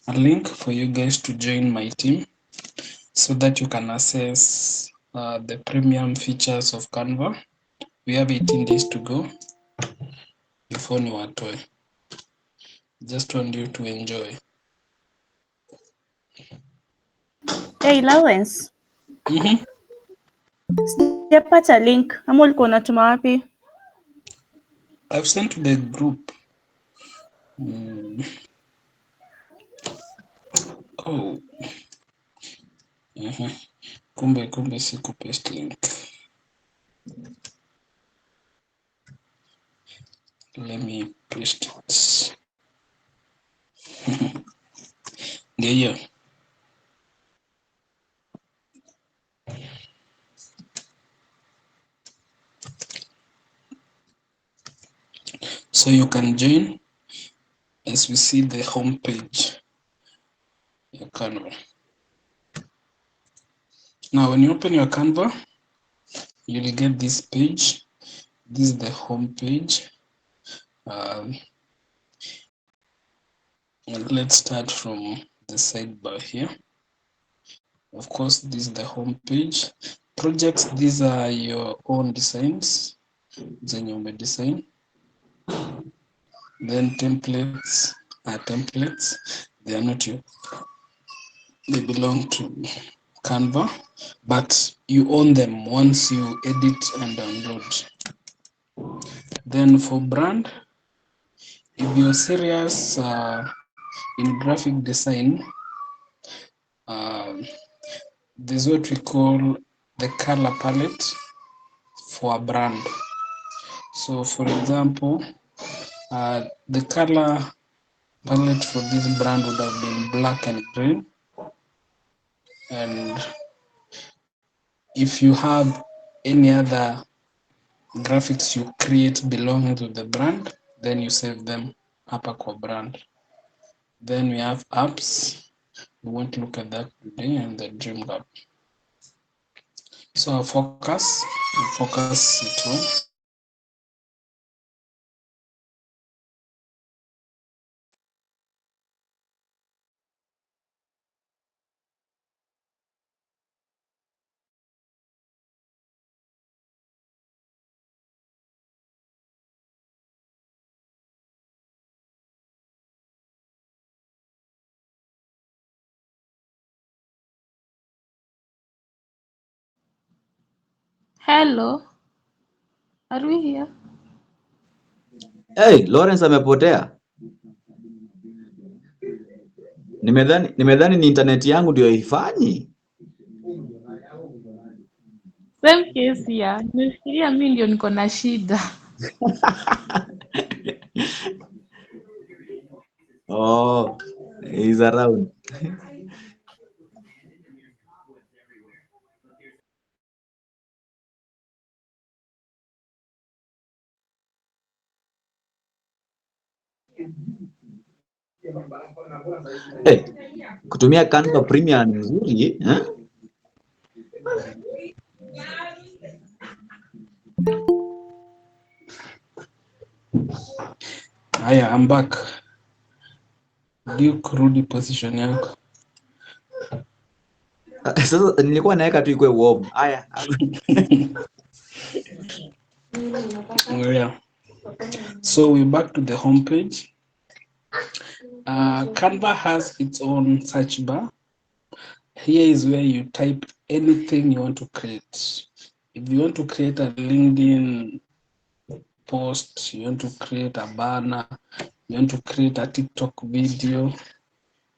a link for you guys to join my team so that you can access the premium features of Canva. We have 18 days to go before ni watoe. Just want you to enjoy. Hey Lawrence. Sijapata link. Ama ulikuwa unatuma wapi? I've sent to the group. Oh. Kumbe siku paste link. Let me paste it. Ndio hiyo. So you can join as we see the home page. Your Canva. Now, when you open your Canva, you'll get this page. This is the home page. Let's start from the sidebar here. Of course, this is the home page. Projects, these are your own designs. Then you may design. Then templates are templates. They are not you. They belong to Canva, but you own them once you edit and download. Then for brand, if you're serious in graphic design, there's what we call the color palette for a brand. So for example, the color palette for this brand would have been black and green. And if you have any other graphics you create belonging to the brand, then you save them hapa kwa brand. Then we have apps. We won't look at that today, and the Dream Lab. So our focus it on. Hello. Are we here? Hey, Lawrence amepotea. Nimedhani ni internet yangu ndio haifanyi. Same case here. Nimefikiria mimi ndio niko na shida. Oh, he's around. Hey, kutumia Canva Premium ni nzuri, eh? Haya, I'm back. Duke, rudi position yako. Sasa nilikuwa naweka tu ikuwe warm. Haya. Yeah. So we're back to the home page. Canva has its own search bar. Here is where you type anything you want to create. If you want to create a LinkedIn post, you want to create a banner, you want to create a TikTok video, you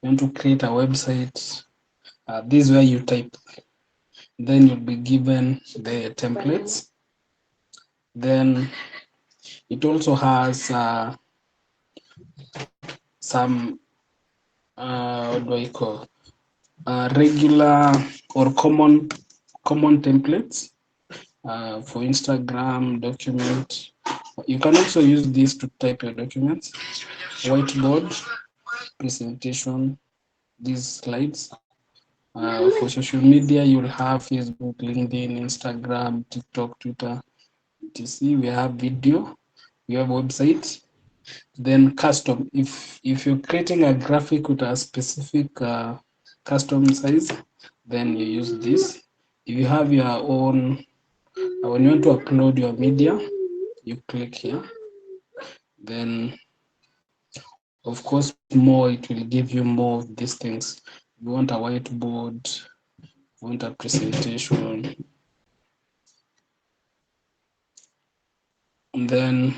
want to create a website, this is where you type. Then you'll be given the templates. Then it also has some, what do I call, regular or common templates for Instagram document. You can also use this to type your documents. Whiteboard, presentation, these slides. For social media, you'll have Facebook, LinkedIn, Instagram, TikTok, Twitter, etc. We have video, we have websites, Then custom, if you're creating a graphic with a specific custom size, then you use this. If you have your own, when you want to upload your media, you click here. Then of course more, it will give you more of these things. You want a whiteboard, you want a presentation, and then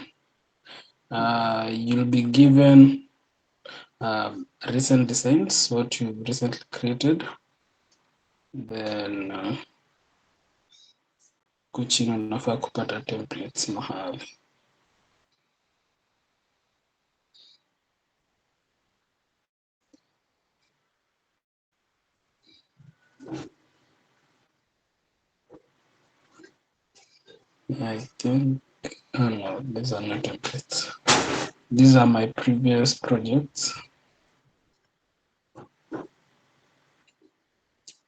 you'll be given recent designs, what you've recently created. Then kuchini unafaa kupata templates mahali. I think, oh no, these are not templates. These are my previous projects.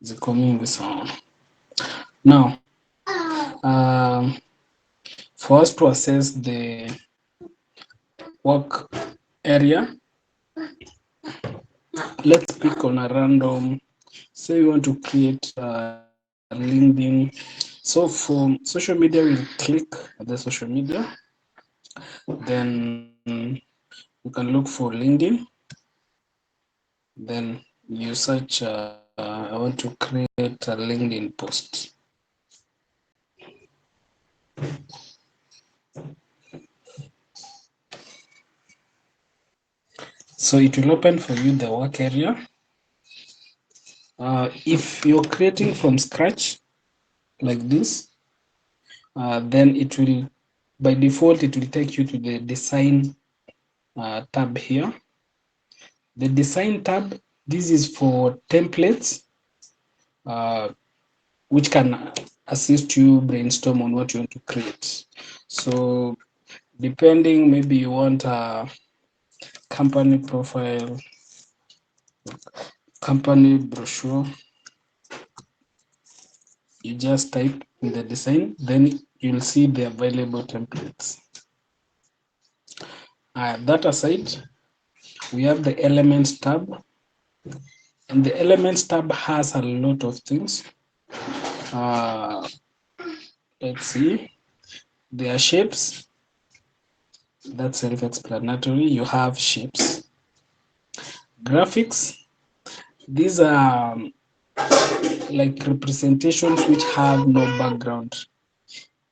Ziko mingi sana. Now, for us to assess the work area, let's pick on a random, say we want to create LinkedIn. So for social media, we'll click the social media. Then you can look for LinkedIn. Then you search, I want to create a LinkedIn post. So it will open for you the work area. If you're creating from scratch like this, then it will, by default, it will take you to the design tab here. The design tab, this is for templates, which can assist you brainstorm on what you want to create. So depending, maybe you want a company profile, company brochure, you just type in the design, then you'll see the available templates. That aside, we have the elements tab, and the elements tab has a lot of things. Let's see, there are shapes, that's self-explanatory. You have shapes. Graphics, these are like representations which have no background.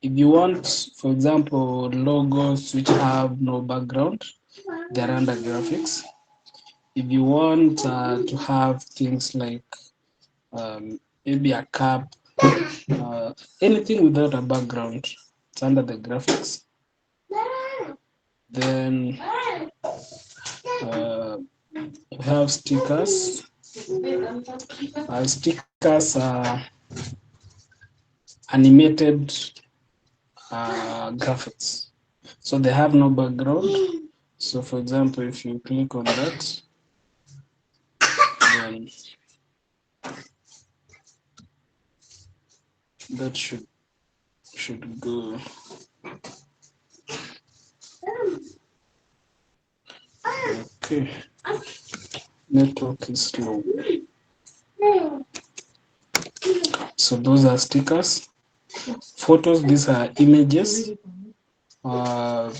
If you want, for example, logos which have no background, they're under graphics. If you want to have things like maybe a cap, anything without a background, it's under the graphics. Then we have stickers. Stickers are animated graphics, so they have no background. So for example, if you click on that, then that should go. Okay, network is slow. So those are stickers. Photos, these are images. For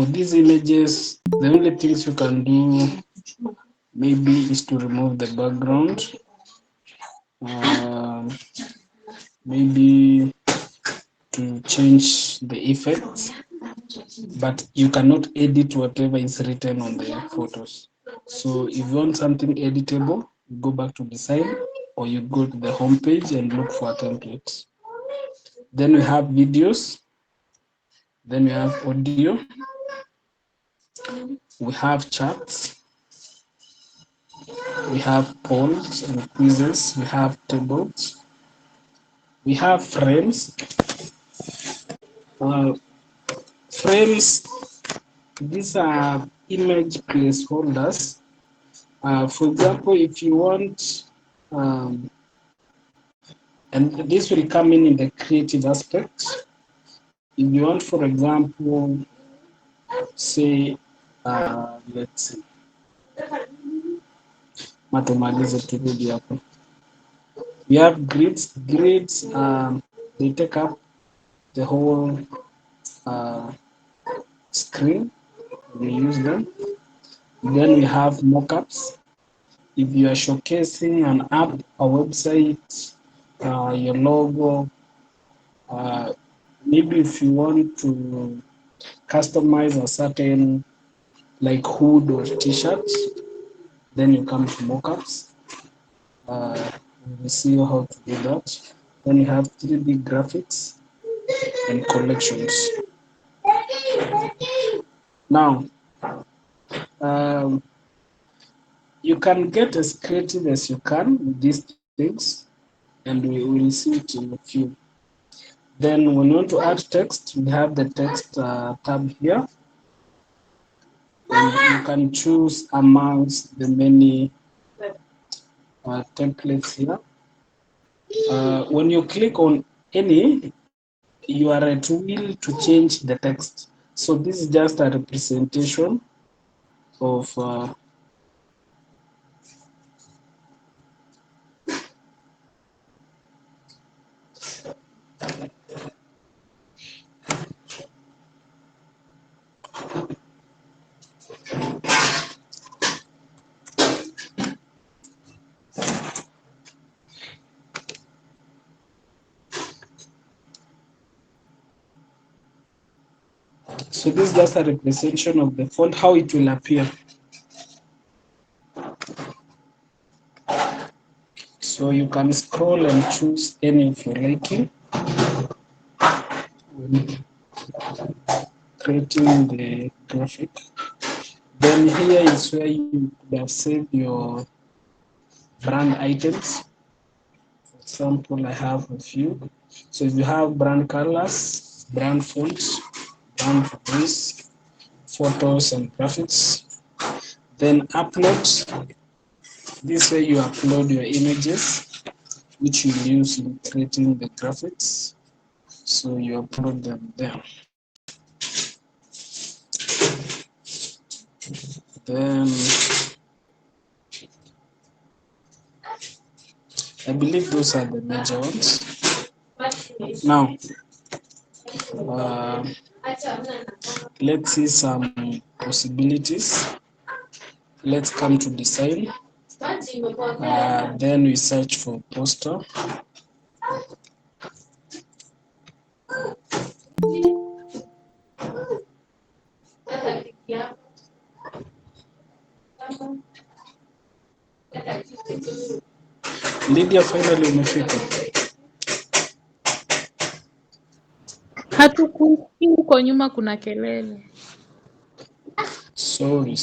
these images, the only things you can do maybe is to remove the background. Maybe to change the effects, but you cannot edit whatever is written on the photos. So if you want something editable, you go back to design, or you go to the home page and look for a template. Then we have videos. Then we have audio. We have charts. We have polls and quizzes. We have tables. We have frames. Frames, these are image placeholders. For example, if you want, and this will come in the creative aspect. If you want, for example, say let's see, matumalize turudi hapo. We have grids. Grids, they take up the whole screen. We use them. Then we have mockups. If you are showcasing an app, a website, your logo, maybe if you want to customize a certain like hood or t-shirts, then you come to mockups. We'll see how to do that. Then you have 3D graphics and collections. Now, you can get as creative as you can with these things, and we will see it in a few. Then when you want to add text, we have the text tab here. And you can choose amongst the many templates here. When you click on any, you are at will to change the text. So this is just a representation of so this is just a representation of the font, how it will appear. So you can scroll and choose any of your liking when creating the graphic. Then here is where you could have saved your brand items. For example, I have a few. So if you have brand colors, brand fonts, brand voice, photos and graphics, then upload. This way you upload your images, which you use in creating the graphics. So you upload them there. Then I believe those are the major ones. Now, let's see some possibilities. Let's come to design. Then we search for poster. Lydia, finally umefika. Hatukusikii, huko nyuma kuna kelele. Sorry.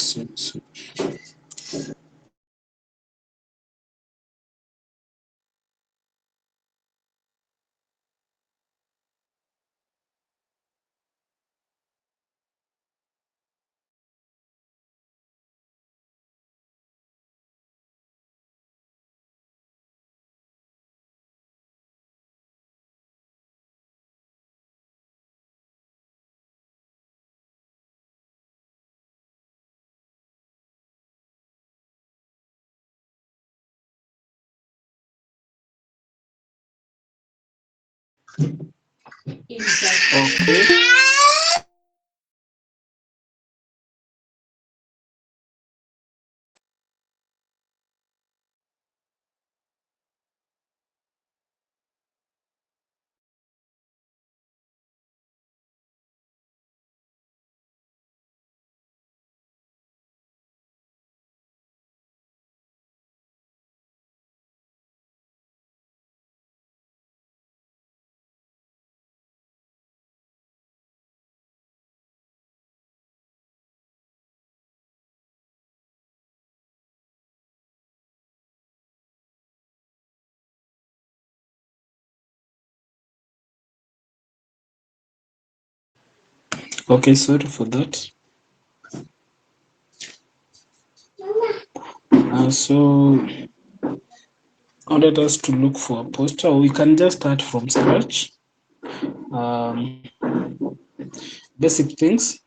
Okay. Okay, sorry for that. So I wanted us to look for a poster. We can just start from scratch. basic things.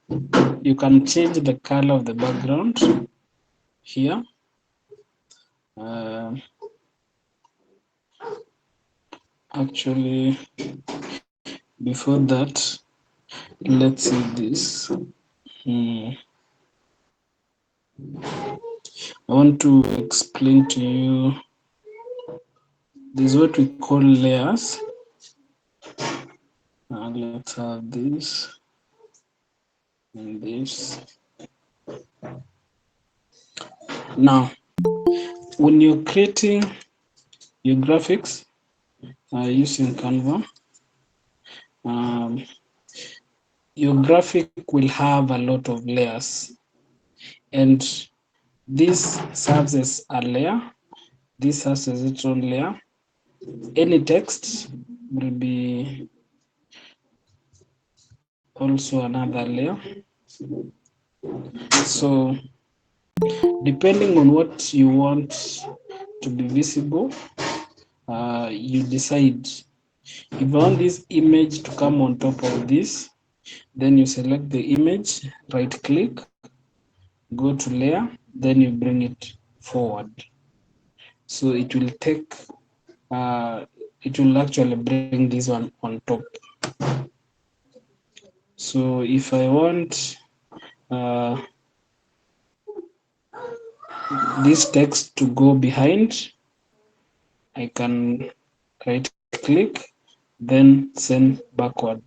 You can change the color of the background here. Actually, before that, let's see this. I want to explain to you, this is what we call layers. Let's have this and this. Now, when you're creating your graphics using Canva, your graphic will have a lot of layers, and this serves as a layer. This has its own layer. Any text will be also another layer. So depending on what you want to be visible, you decide. If I want this image to come on top of this, then you select the image, right click, go to layer, then you bring it forward. So it will take, it will actually bring this one on top. So if I want this text to go behind, I can right click, then send backward.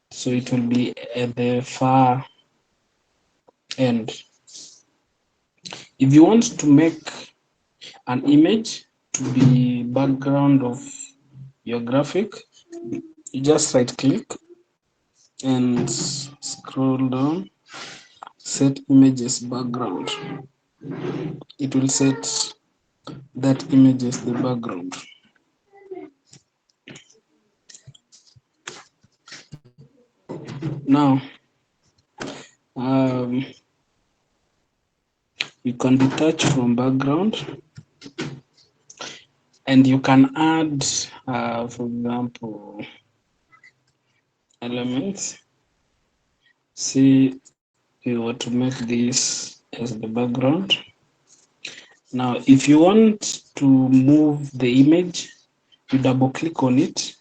So it will be at the far end. If you want to make an image to be background of your graphic, you just right click and scroll down, set images background. It will set that image as the background. Now, you can detach from background, and you can add, for example, elements. See, we want to make this as the background. Now, if you want to move the image, you double click on it,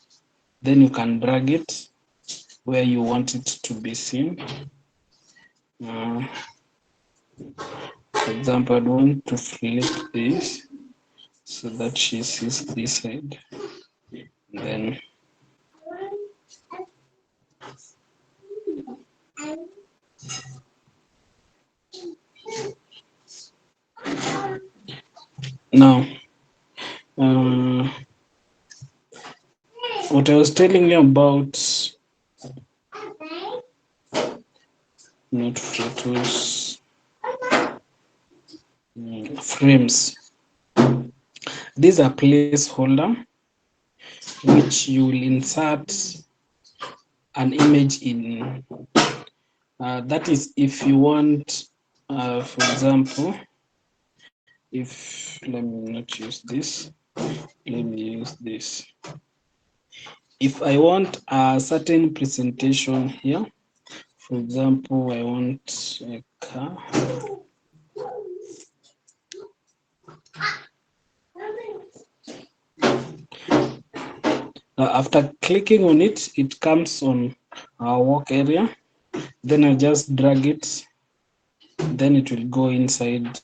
then you can drag it where you want it to be seen. For example, I want to flip this so that she sees this side. Then now, what I was telling you about, not photos, frames. These are placeholder which you will insert an image in. That is if you want, for example, if, let me not use this, let me use this. If I want a certain presentation here, for example, I want a car. After clicking on it, it comes on our work area. Then I just drag it. Then it will go inside.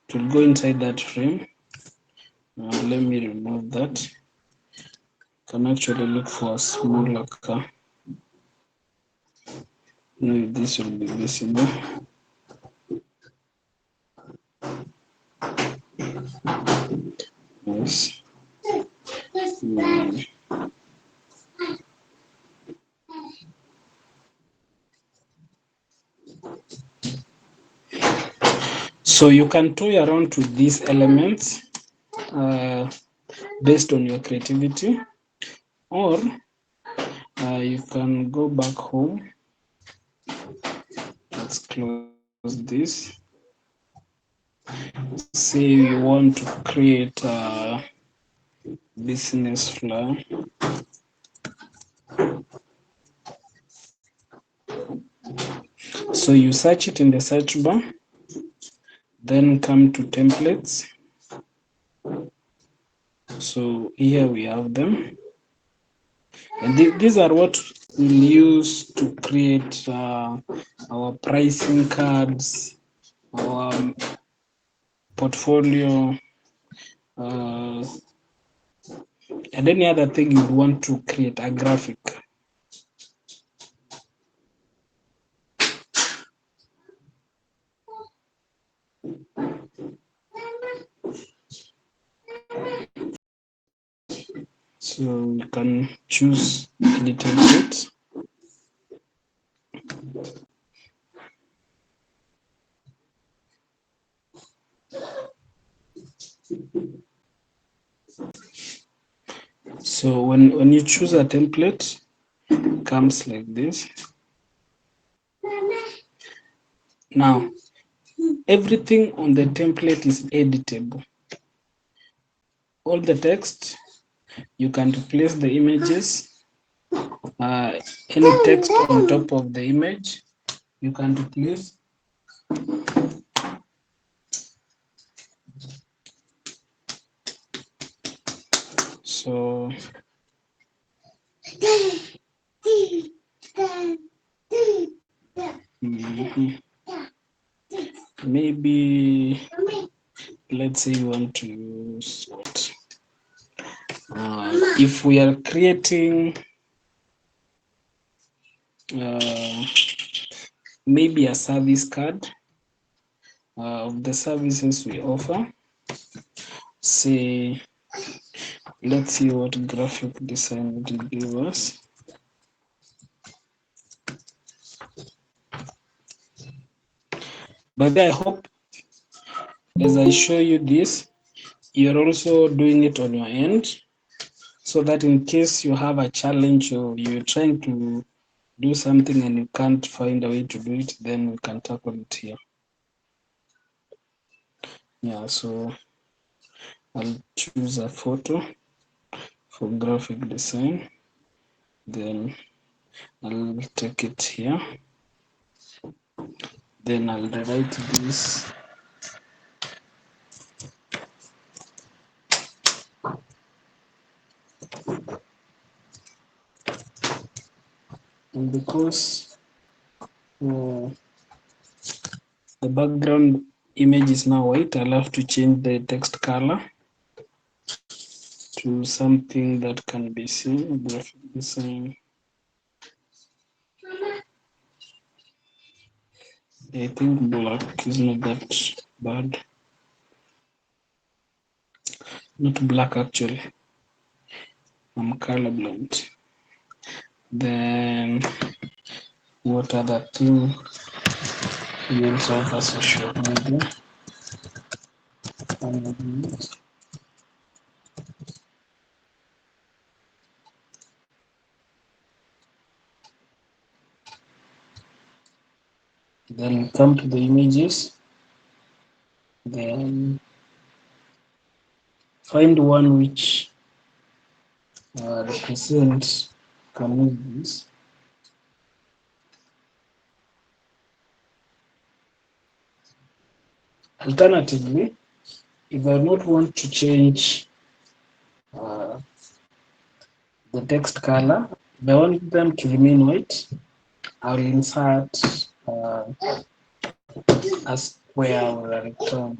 It will go inside that frame. Let me remove that. Can actually look for a smaller car. Now this will be visible. Yes. So you can toy around to these elements based on your creativity, or you can go back home. Let's close this. Say you want to create business flow. So you search it in the search bar, then come to templates. So here we have them. And these are what we'll use to create our pricing cards, our portfolio, and any other thing you want to create a graphic. So you can choose any template. So when you choose a template, it comes like this. Now, everything on the template is editable. All the text, you can replace the images. Any text on top of the image, you can replace. So maybe let's say you want to use what? If we are creating maybe a service card of the services we offer, say, let's see what graphic design will give us. But I hope as I show you this, you're also doing it on your end, so that in case you have a challenge or you're trying to do something and you can't find a way to do it, then we can tackle it here. Yeah, so I'll choose a photo for graphic design, then I'll take it here, then I'll rewrite this and because the background image is now white, I'll have to change the text color to something that can be seen. Graphic design. I think black is not that bad. Not black actually. I'm colorblind. Then what other thing? We also have a social media. Then come to the images. Then find one which represents communities. Alternatively, if I don't want to change the text color, if I want them to remain white, I'll insert a square or a rectangle.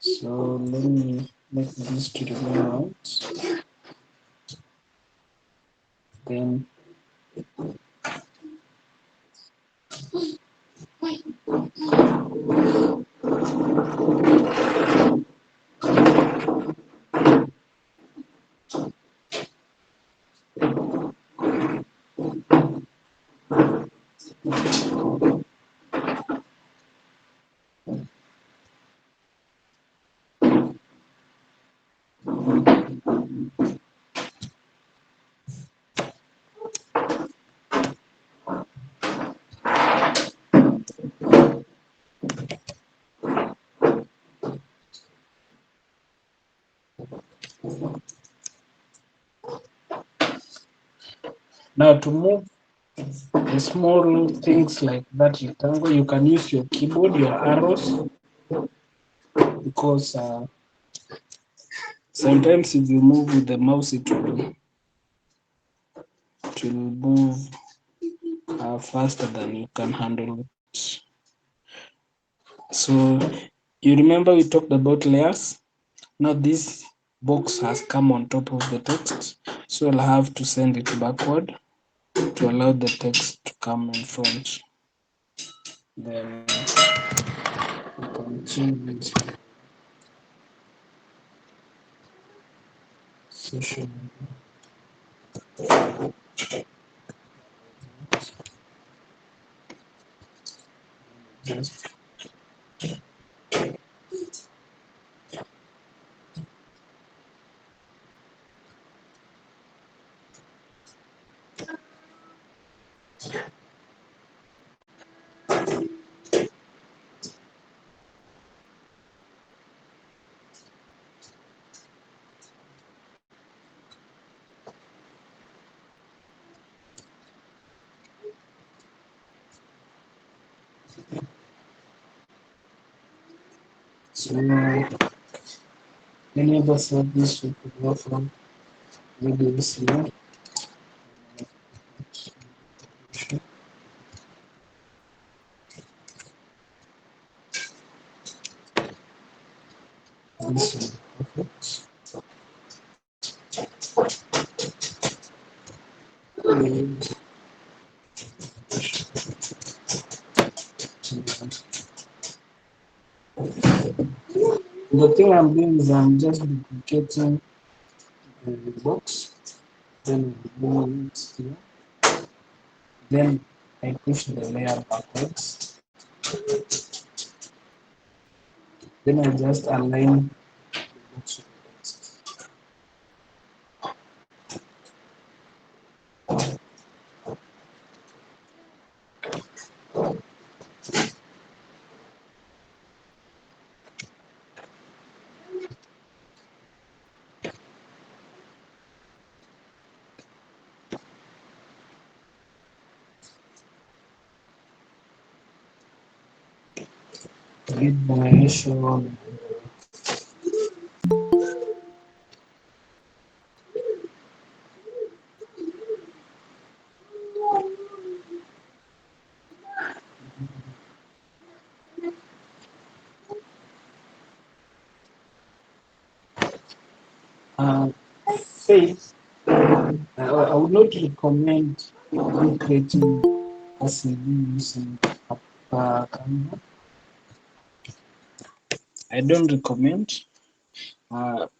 So let me make this to remain white. Then Now to move the small things like that rectangle, you can use your keyboard, your arrows, because sometimes if you move with the mouse, it will move faster than you can handle it. So you remember we talked about layers? Now this box has come on top of the text, so I'll have to send it backward to allow the text to come in front. Then you can change it. Social just so any other service we could go from, maybe this here. This is perfect. And the thing I'm doing is I'm just duplicating the box, then move it here. Then I push the layer backwards. Then I just align the box with the text. Grid variation. Faith, I would not recommend you creating a CV using Canva. I don't recommend.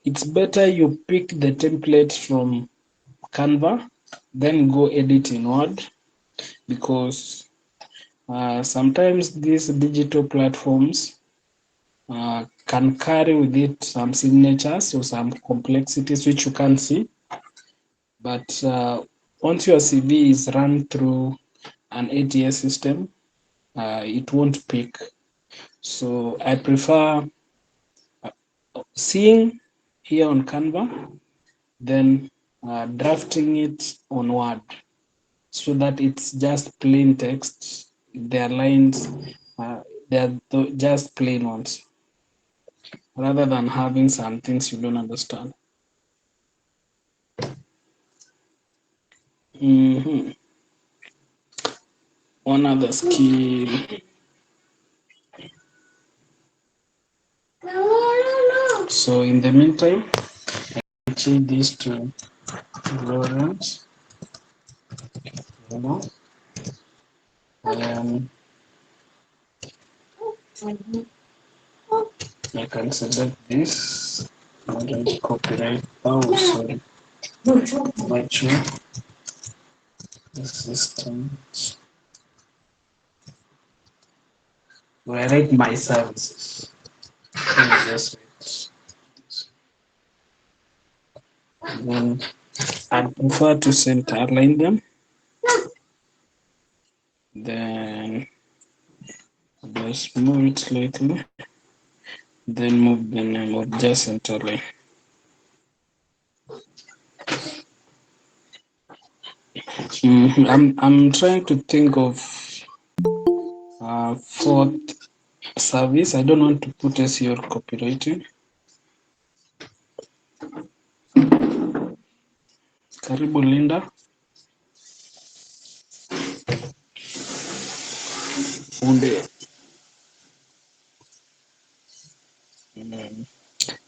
It's better you pick the template from Canva, then go edit in Word, because sometimes these digital platforms can carry with it some signatures or some complexities which you can't see. But once your CV is run through an ATS system, it won't pick. So I prefer seeing here on Canva, then drafting it on Word, so that it's just plain text. Their lines, they're just plain ones, rather than having some things you don't understand. One other skill. So in the meantime, I change this to Lawrence. I can select this. I don't copyright. Oh, sorry. Much assistant. Where I write my services. Just then I prefer to center align them. Then just move it slightly. Then move the name of just center line. I'm trying to think of fourth service. I don't want to put SEO copywriting. Karibu Linda. Unde.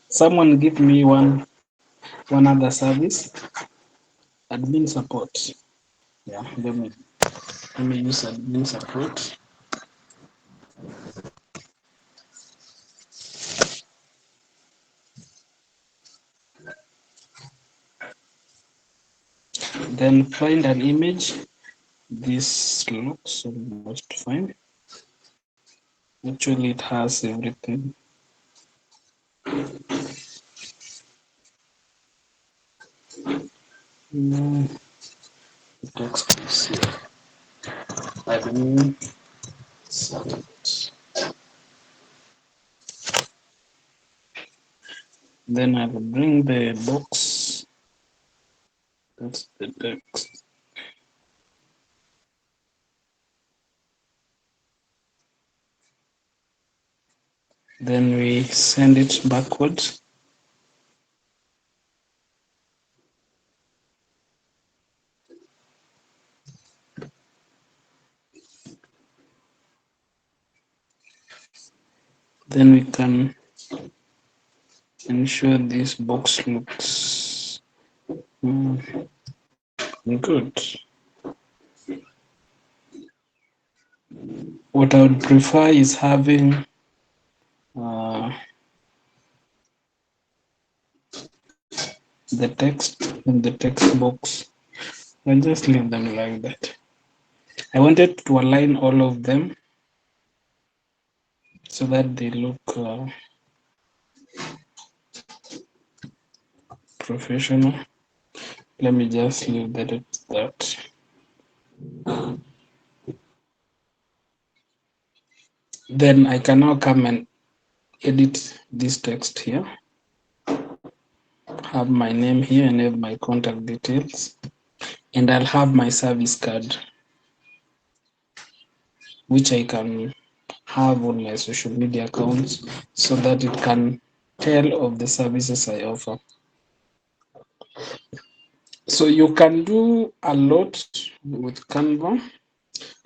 Someone give me one other service. Admin support. Yeah, let me use admin support. Then find an image. This looks almost fine. Actually, it has everything. Text is here. Admin support. Then I will bring the box. That's the text. Then we send it backwards. Then we can ensure this box looks good. What I would prefer is having the text in the text box. I'll just leave them like that. I wanted to align all of them so that they look professional. Let me just leave that at that. Then I can now come and edit this text here. Have my name here and have my contact details. And I'll have my service card, which I can have on my social media accounts so that it can tell of the services I offer. So you can do a lot with Canva.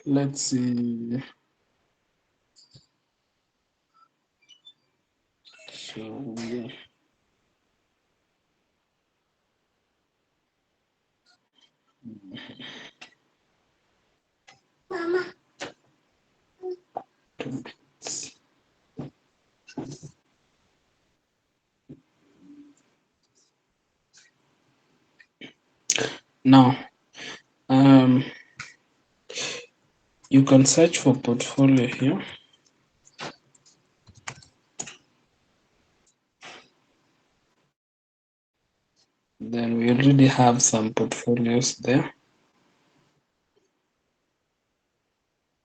Let's see. So yeah. Now, you can search for portfolio here. Then we already have some portfolios there.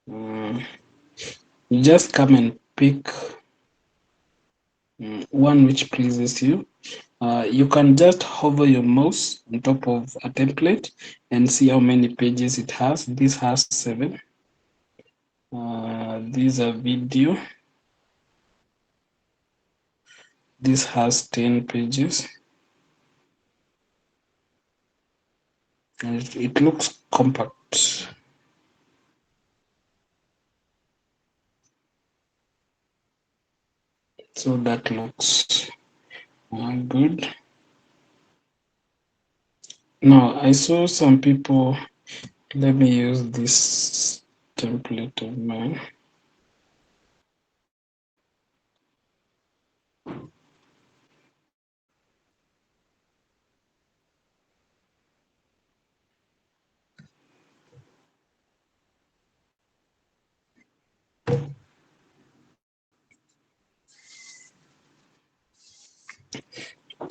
You just come and pick one which pleases you. You can just hover your mouse on top of a template and see how many pages it has. This has 7. These are video. This has 10 pages. And it looks compact. So that looks good. Now, I saw some people, let me use this template of mine.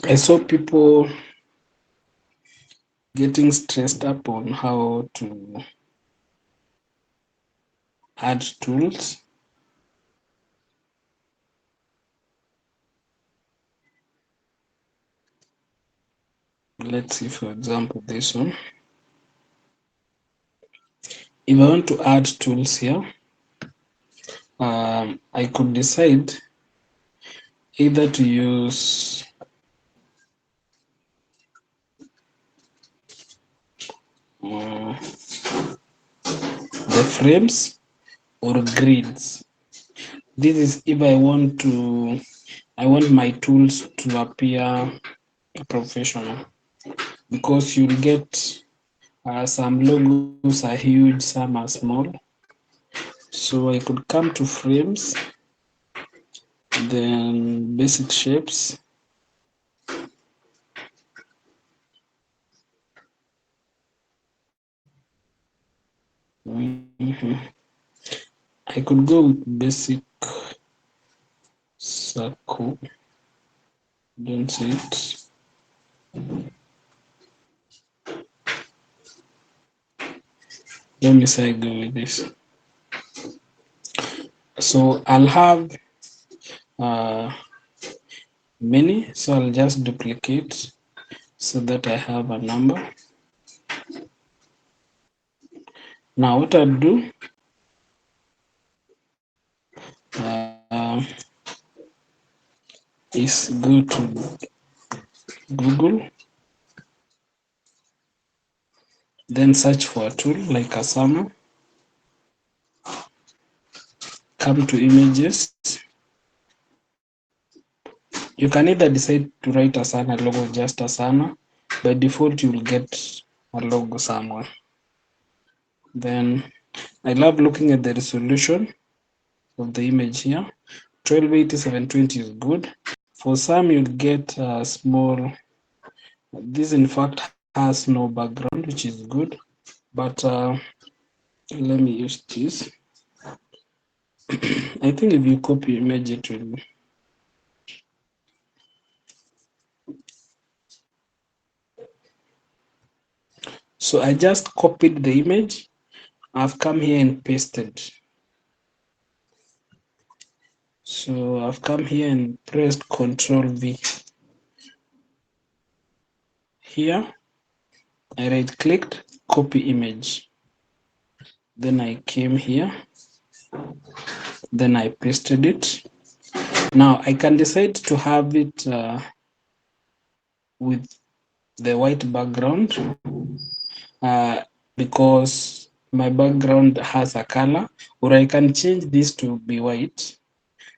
I saw people getting stressed up on how to add tools. Let's see, for example, this one. if I want to add tools here, I could decide either to use the frames or grids. This is if I want my tools to appear professional, because you'll get some logos are huge, some are small. So I could come to frames, then basic shapes, I could go with basic circle. Don't see it. Let me say I go with this. So I'll have many, so I'll just duplicate so that I have a number. Now what I'll do, is go to Google, then search for a tool like Asana, come to images. You can either decide to write Asana logo, just Asana. By default, you will get a logo somewhere. Then I love looking at the resolution of the image here. 1280 720 is good. For some, you'll get a small. This in fact has no background, which is good. But let me use this. I think if you copy image, it will. So I just copied the image. I've come here and pasted. So I've come here and pressed Control V. Here, I right clicked, copy image. Then I came here, then I pasted it. Now I can decide to have it with the white background because my background has a color, or I can change this to be white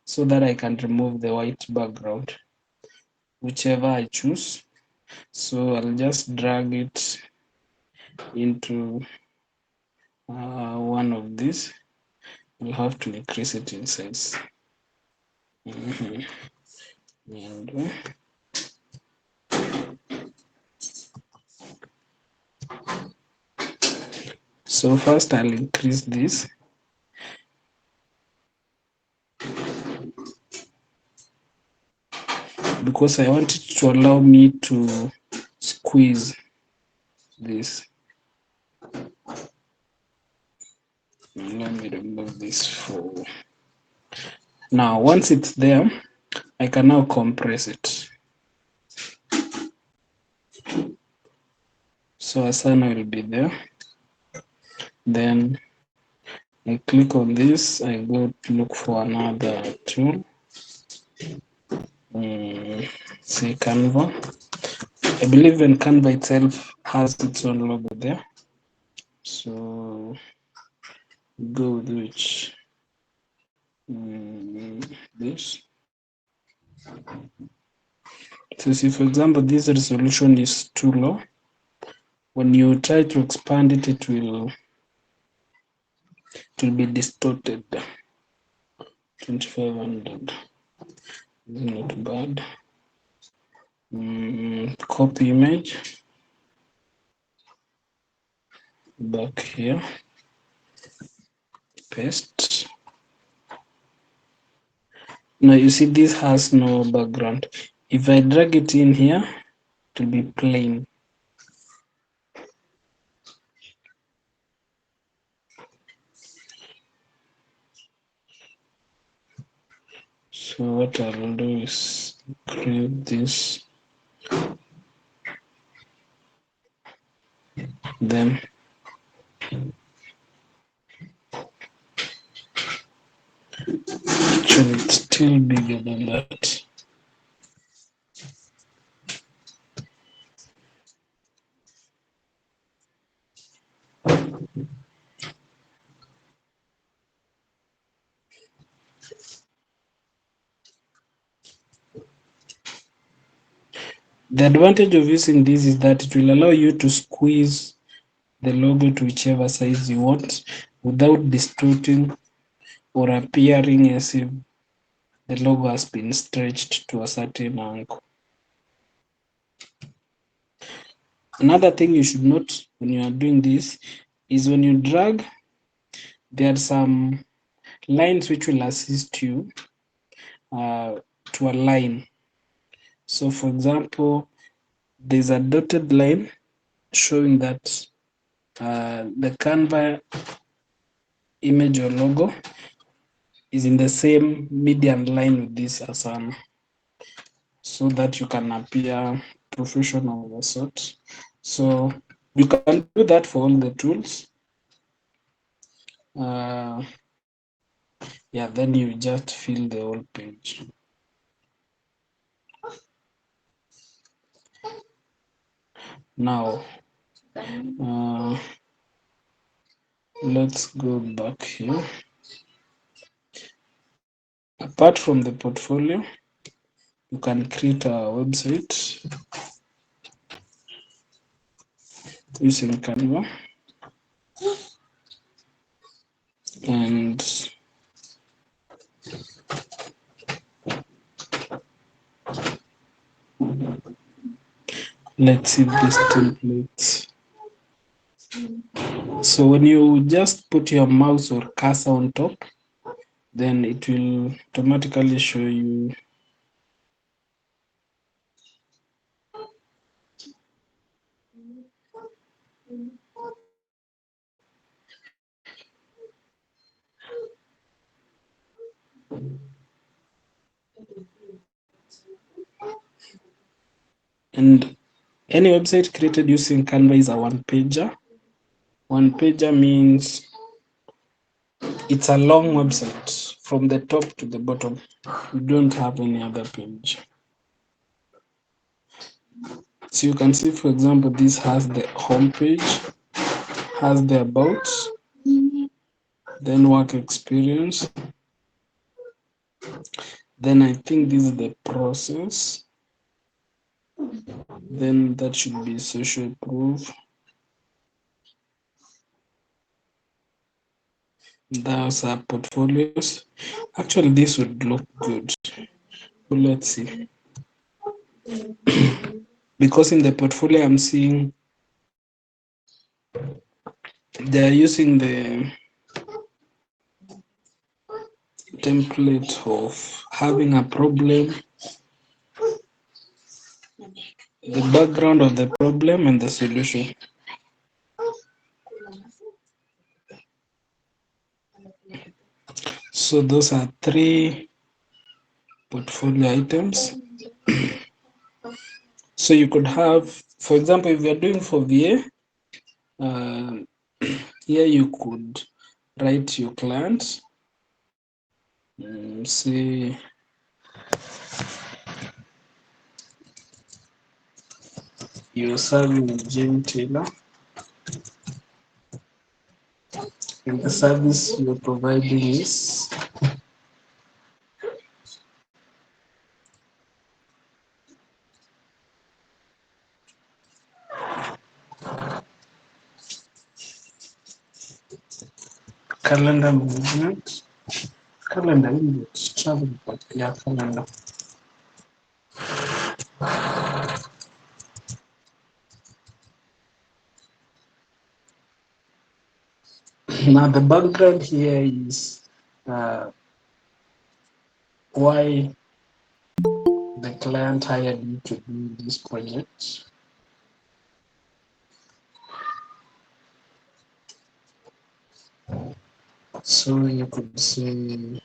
so that I can remove the white background, whichever I choose. So I'll just drag it into one of these. We'll have to increase it in size. And, so first I'll increase this. Because I want it to allow me to squeeze this. Let me remove this for now. Once it's there, I can now compress it. So Asana will be there. Then I click on this, I go to look for another tool. Say Canva. I believe when Canva itself has its own logo there. So go with which this. So see, for example, this resolution is too low. When you try to expand it, it will be distorted. 2500 is not bad. Copy image back here, paste. Now you see this has no background. If I drag it in here, it will be plain. So what I'll do is create this, then Actually, it's still bigger than that. The advantage of using this is that it will allow you to squeeze the logo to whichever size you want without distorting or appearing as if the logo has been stretched to a certain angle. Another thing you should note when you are doing this is when you drag, there are some lines which will assist you to align. So for example, there's a dotted line showing that the Canva image or logo is in the same median line with this Asana, so that you can appear professional of a sort. So you can do that for all the tools. Yeah, then you just fill the whole page. Now, let's go back here. Apart from the portfolio, you can create a website using Canva. And let's see this template. So when you just put your mouse or cursor on top, then it will automatically show you and any website created using Canva is a one-pager. One-pager means it's a long website from the top to the bottom. You don't have any other page. So you can see, for example, this has the home page, has the about, then work experience. Then I think this is the process. Then that should be social proof. Those are portfolios. Actually, this would look good. But let's see. Because in the portfolio, I'm seeing they're using the template of having a problem, the background of the problem, and the solution. So those are three portfolio items. So you could have, for example, if you're doing for VA, here you could write your client, say you're serving Jane Taylor, and the service you're providing is calendar management, calendar index, travel, but yeah, calendar. Now the background here is why the client hired you to do this project. So you could say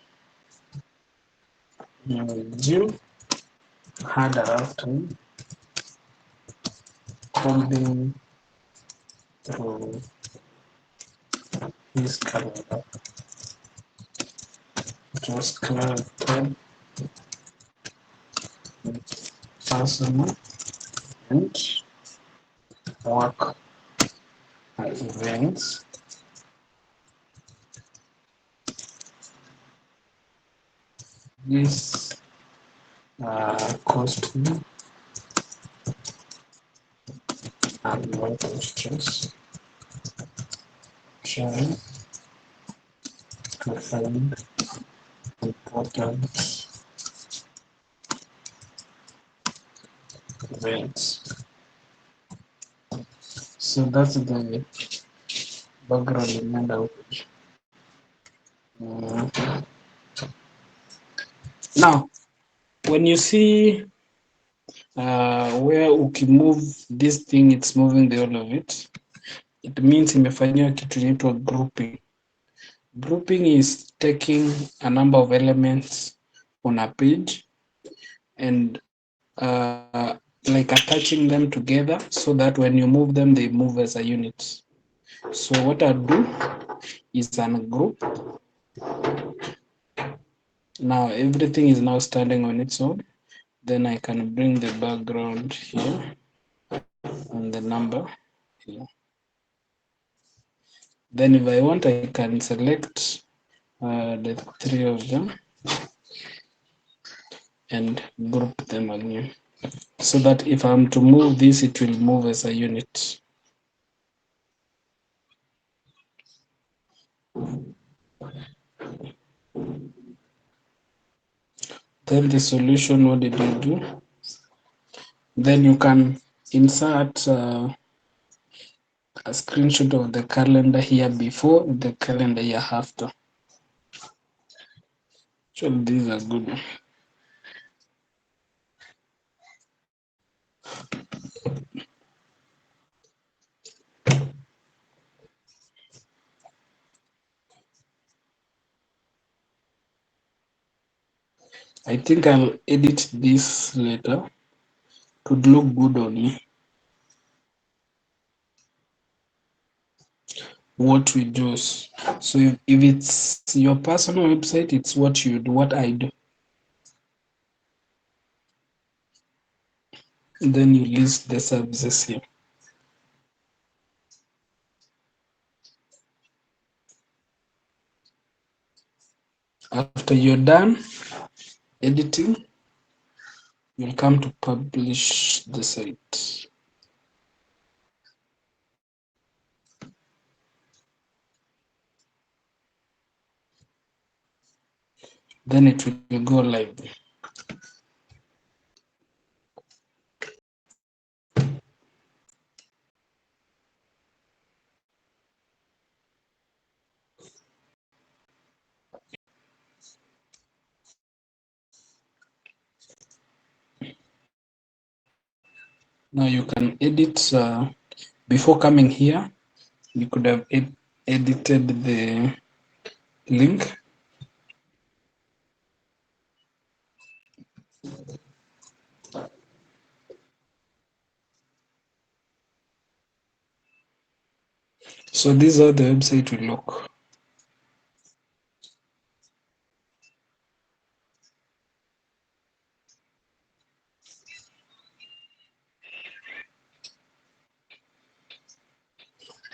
Jill had a rough time combing through his calendar. just created personal and work events. This cost me a lot of stress trying to find important events. So that's the background in language. Now, when you see where ukimove this thing, it's moving the whole of it. It means imefanyiwa kitu inaitwa grouping. Grouping is taking a number of elements on a page and like attaching them together so that when you move them, they move as a unit. So what I do is ungroup. Now everything is now standing on its own. Then I can bring the background here and the number here. Then if I want, I can select the three of them and group them again, so that if I'm to move this, it will move as a unit. Then the solution, what did you do? Then you can insert a screenshot of the calendar here before, the calendar here after. So these are good. I think I'll edit this later. It would look good on me. What we do. So if it's your personal website, it's what you do, what I do. Then you list the services here. After you're done editing, you'll come to publish the site. Then it will go live. Now you can edit, before coming here, you could have edited the link. So these are the website will look.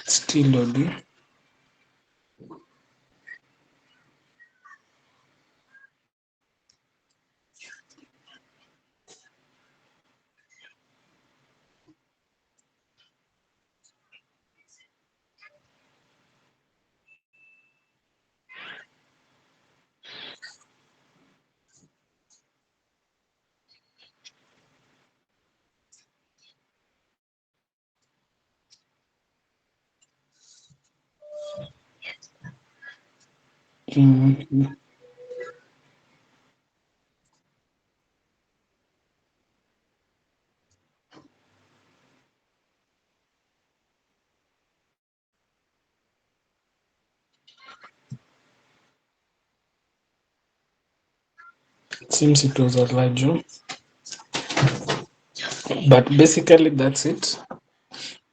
Still loading. Mhm. It seems it was a large one, but basically that's it.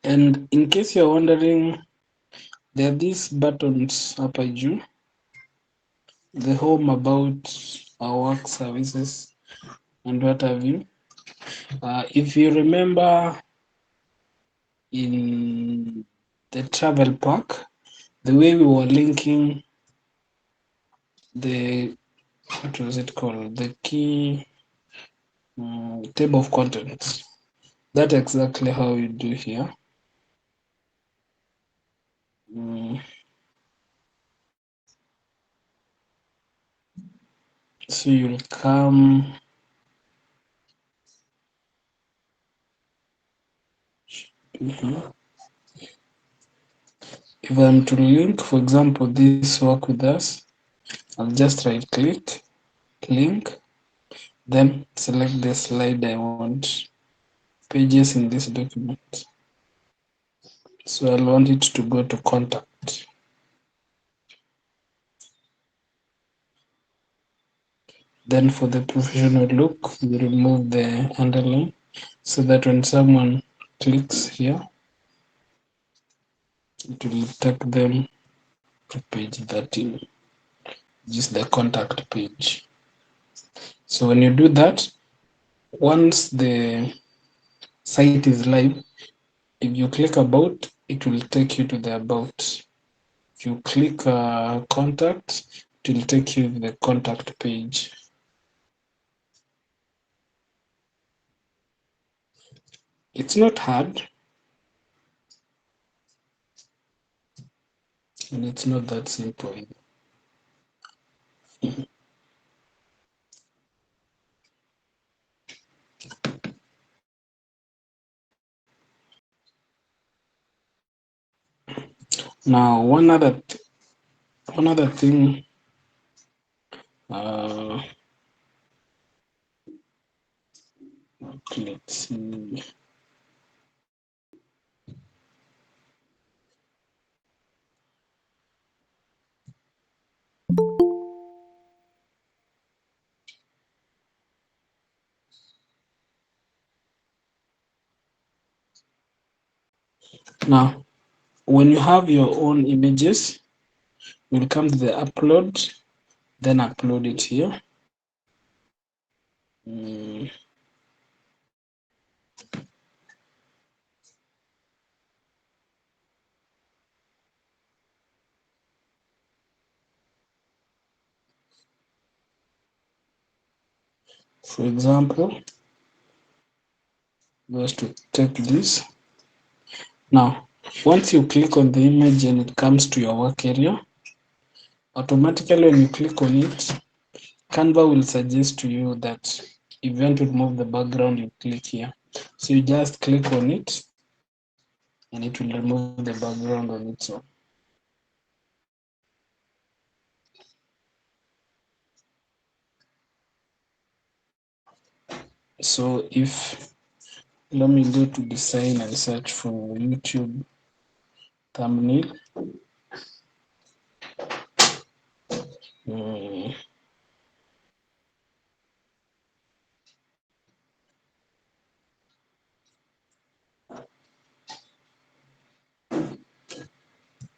And in case you're wondering, there are these buttons up juu. the home, about our work services, and what have you. If you remember in the travel pack, the way we were linking the, what was it called? The key table of contents. That's exactly how you do here. So you'll come, if I'm to link, for example, this work with us, I'll just right click, link, then select the slide I want, pages in this document. So I'll want it to go to contact. Then for the professional look, we remove the underline so that when someone clicks here, it will take them to page 13, just the contact page. So when you do that, once the site is live, if you click about, it will take you to the about. If you click contact, it will take you to the contact page. It's not hard, and it's not that simple. Now, one other thing, let's see. Now, when you have your own images, you'll come to the upload, then upload it here. For example, just to take this. Now, once you click on the image and it comes to your work area, automatically when you click on it, Canva will suggest to you that if you want to remove the background, you click here. So you just click on it and it will remove the background on its own. So if, let me go to design and search for YouTube thumbnail.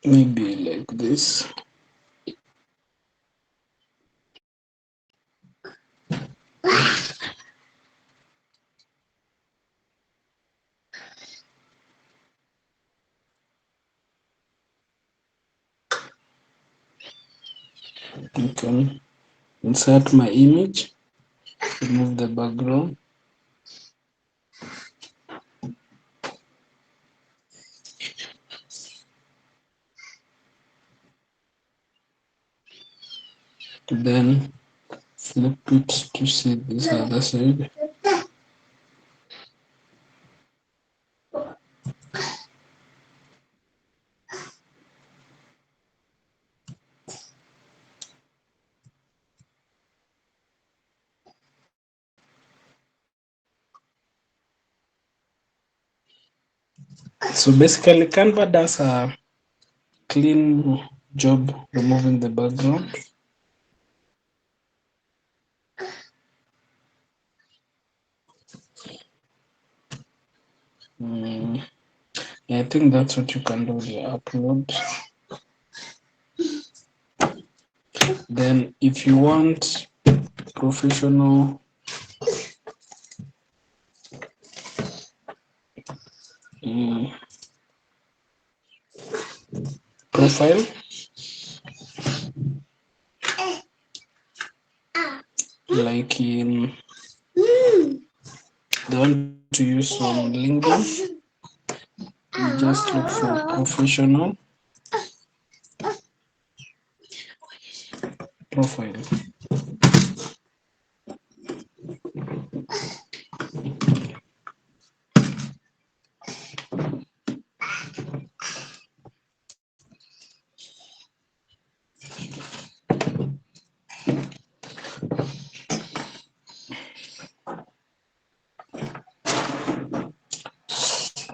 Maybe like this. I can insert my image, remove the background. Then flip it to see this other side. So basically Canva does a clean job removing the background. I think that's what you can do here. Upload. Then if you want professional profile, like in they want to use on LinkedIn, you just look for professional profile.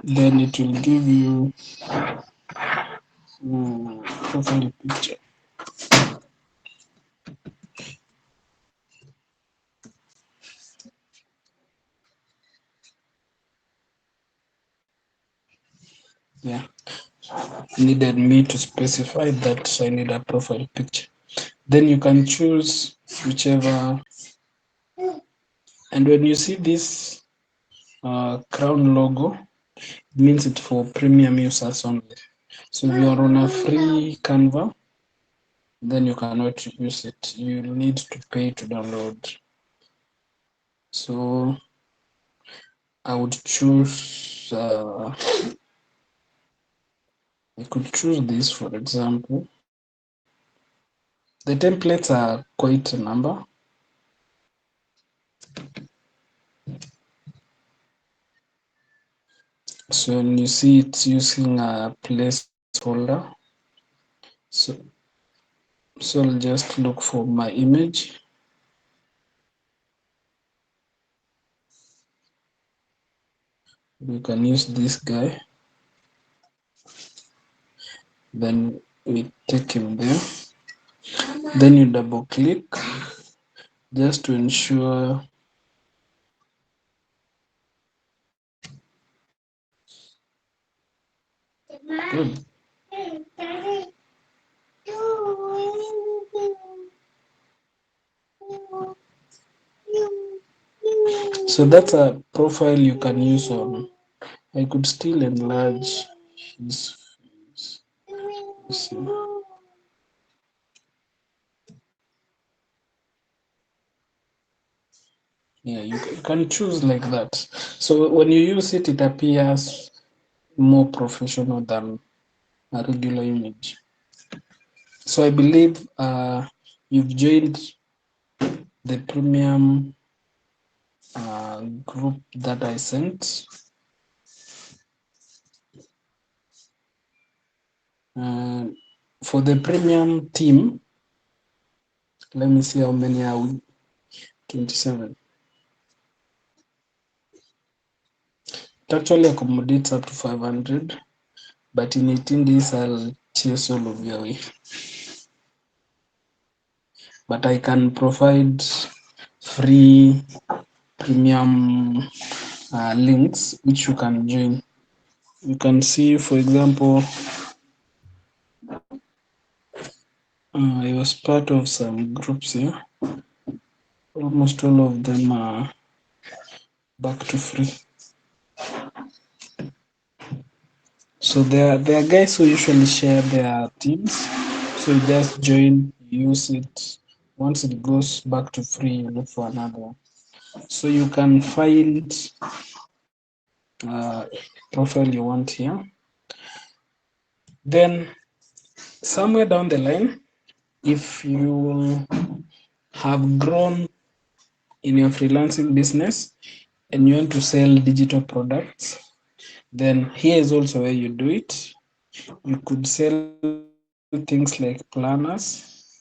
Then it will give you profile picture. Yeah, needed me to specify that I need a profile picture. Then you can choose whichever, and when you see this crown logo, it means it's for premium users only. So if you're on a free Canva, then you cannot use it. You need to pay to download. So I would choose, I could choose this, for example. The templates are quite a number. So when you see it's using a placeholder, so I'll just look for my image. We can use this guy. Then we take him there. Then you double click just to ensure good. So that's a profile you can use on. I could still enlarge his face. Let's see. Yeah, you can choose like that. So when you use it, it appears more professional than a regular image. So I believe you've joined the premium group that I sent. For the premium team, let me see how many are we. 27. It actually accommodates up to 500, but in 18 days, I'll chase all of you away. But I can provide free premium links which you can join. You can see, for example, I was part of some groups here. Almost all of them are back to free. So there are guys who usually share their teams. So you just join, use it. Once it goes back to free, you look for another one. So you can find profile you want here. Then somewhere down the line, if you have grown in your freelancing business and you want to sell digital products, then here is also where you do it. You could sell things like planners.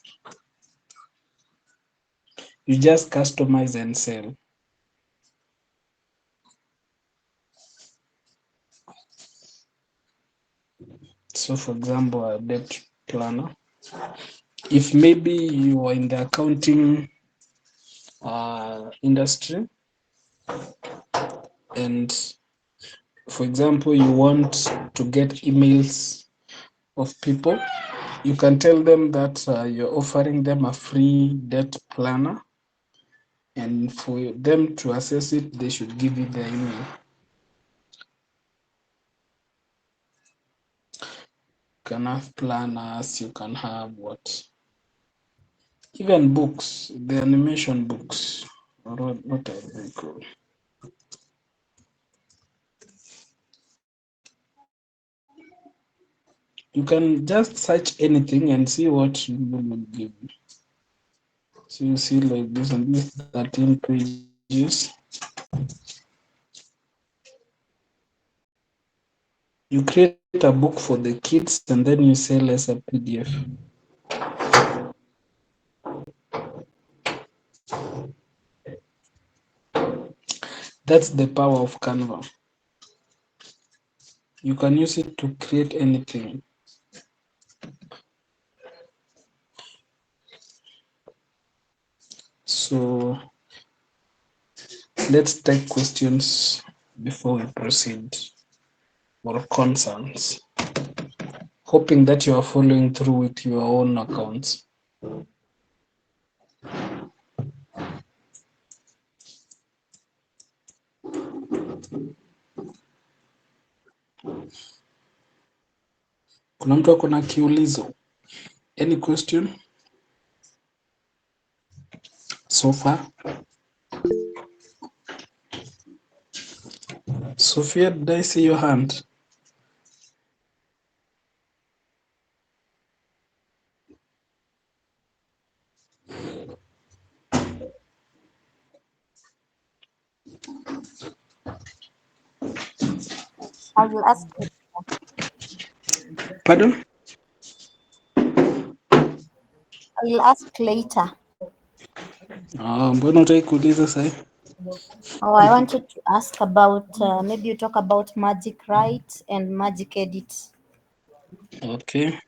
You just customize and sell. So for example, a debt planner. If maybe you are in the accounting industry, and for example, you want to get emails of people You can tell them that you're offering them a free debt planner, and for them to access it, they should give you their email. You can have planners, you can have what? Even books, the animation books, or what are they called? You can just search anything and see what Google will give you. So you see like this and this 13 pages. You create a book for the kids and then you sell as a PDF. That's the power of Canva. You can use it to create anything. So let's take questions before we proceed, or concerns, hoping that you are following through with your own accounts. Kuna mtu ako na kiulizo? Any question so far? Sophia, did I see your hand? I will ask. Pardon? I will ask later. Mbona utaki kuuliza sahi? Oh, I wanted to ask about maybe you talk about Magic Write and Magic Edit. Okay.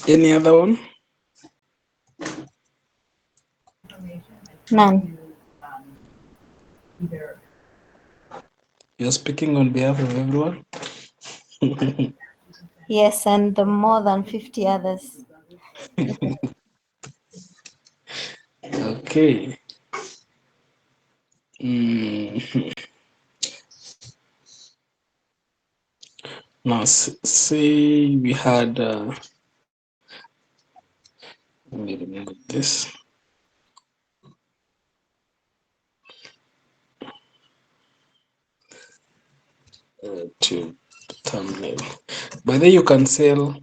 Any other one? None. You're speaking on behalf of everyone? Yes, and more than 50 others. Okay. Mm. Now, say we had, let me remove this. To thumbnail. By then you can sell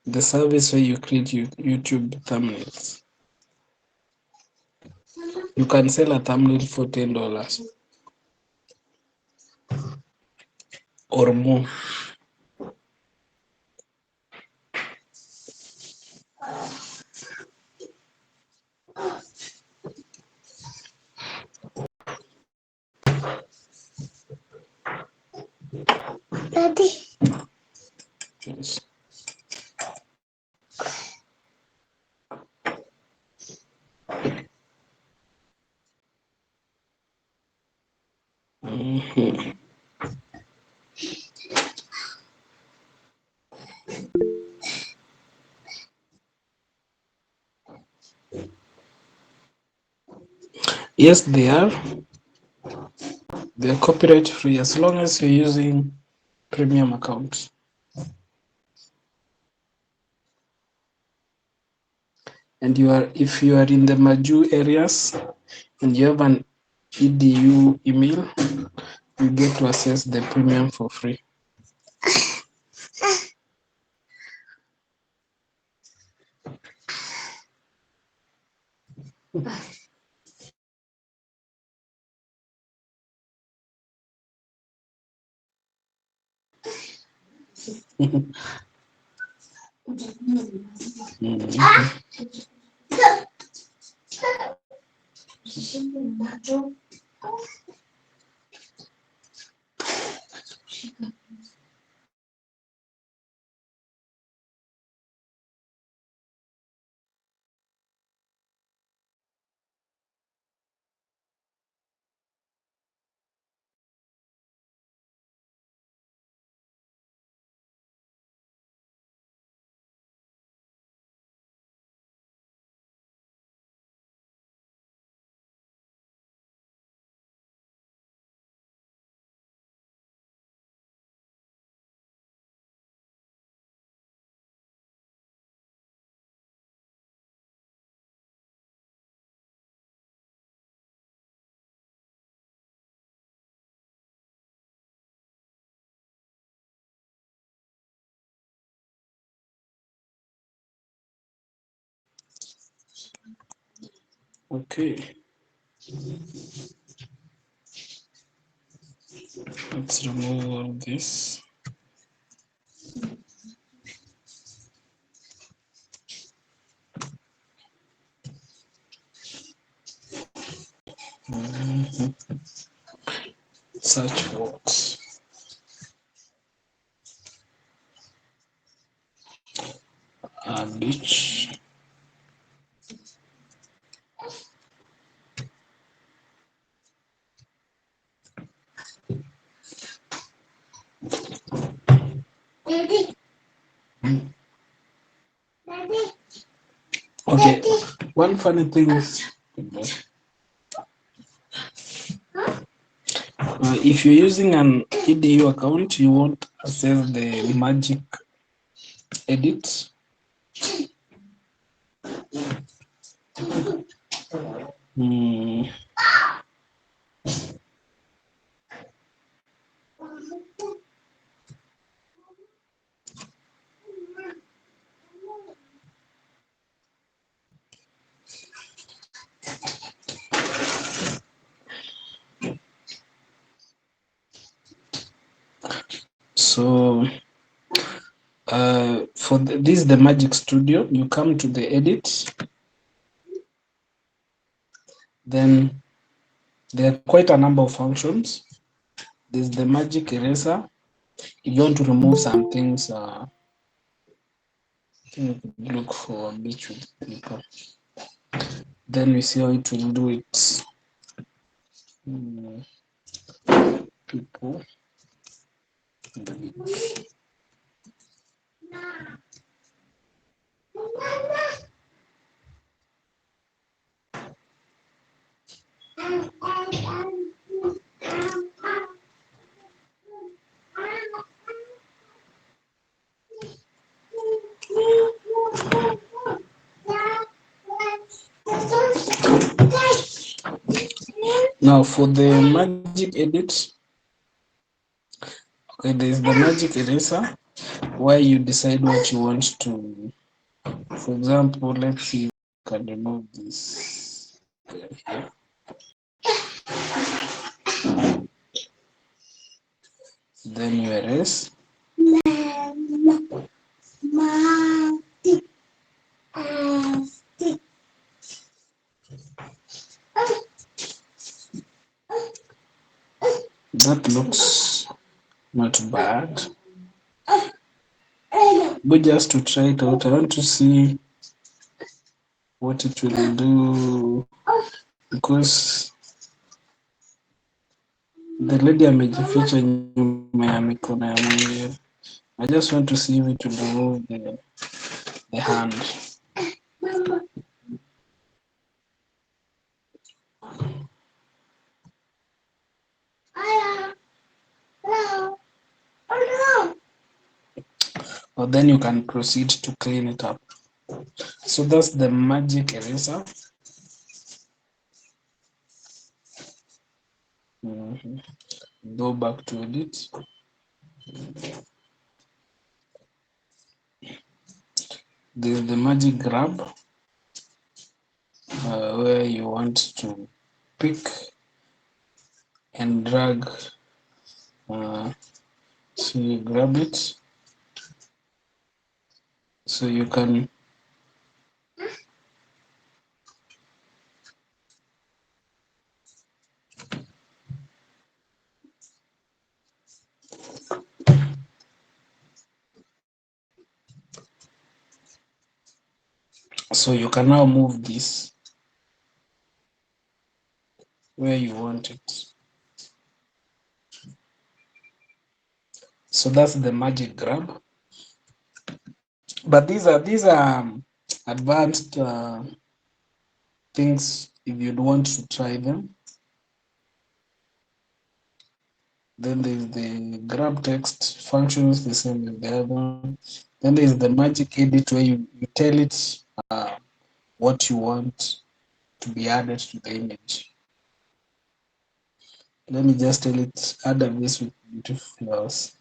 the service where you create YouTube thumbnails. You can sell a thumbnail for $10 or more. Daddy. Yes. Mhm. Yes, they are. They're copyright free as long as you're using premium accounts. And if you are in the Maju areas and you have an EDU email, you get to access the premium for free. Okay. Let's remove all this. Search words. Beach. Okay, one funny thing is if you're using an EDU account, you won't access the magic edit. So for this is the Magic Studio. You come to the edit, then there are quite a number of functions. There's the magic eraser. If you want to remove some things, I think you could look for a beach with people. Then we see how it will do it. People. Now for the magic edit, okay, there's the magic eraser where you decide what you want to. For example, let's see if I can remove this here. Then you erase. That looks not bad. But just to try it out, I want to see what it will do because the lady amejificha nyuma ya mikono ya mwingine. I just want to see if it will remove the hand. Or then you can proceed to clean it up. So that's the magic eraser. Go back to edit. There's the magic grab where you want to pick and drag. So you grab it. So you can now move this where you want it. So that's the magic grab. But these are advanced things if you'd want to try them. Then there's the grab text functions the same as the other one. Then there's the magic edit where you tell it what you want to be added to the image. Let me just tell it add a vase with beautiful flowers.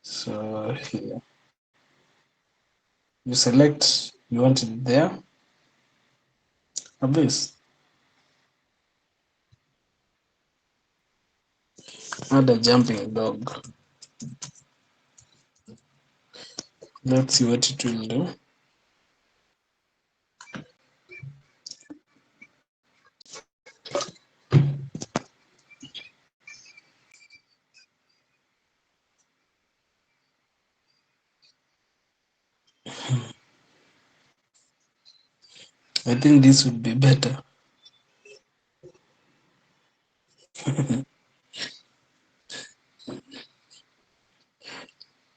So here you select You want it there? This. Add a jumping dog. Let's see what it will do. I think this would be better.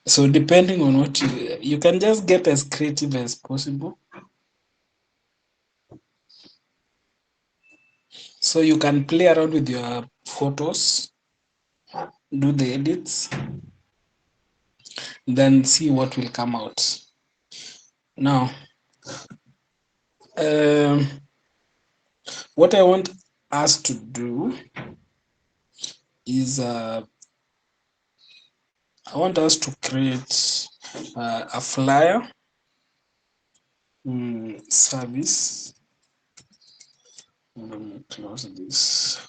So depending on what you can just get as creative as possible. So you can play around with your photos, do the edits, then see what will come out. Now, what I want us to do is I want us to create a flyer service. Let me close this.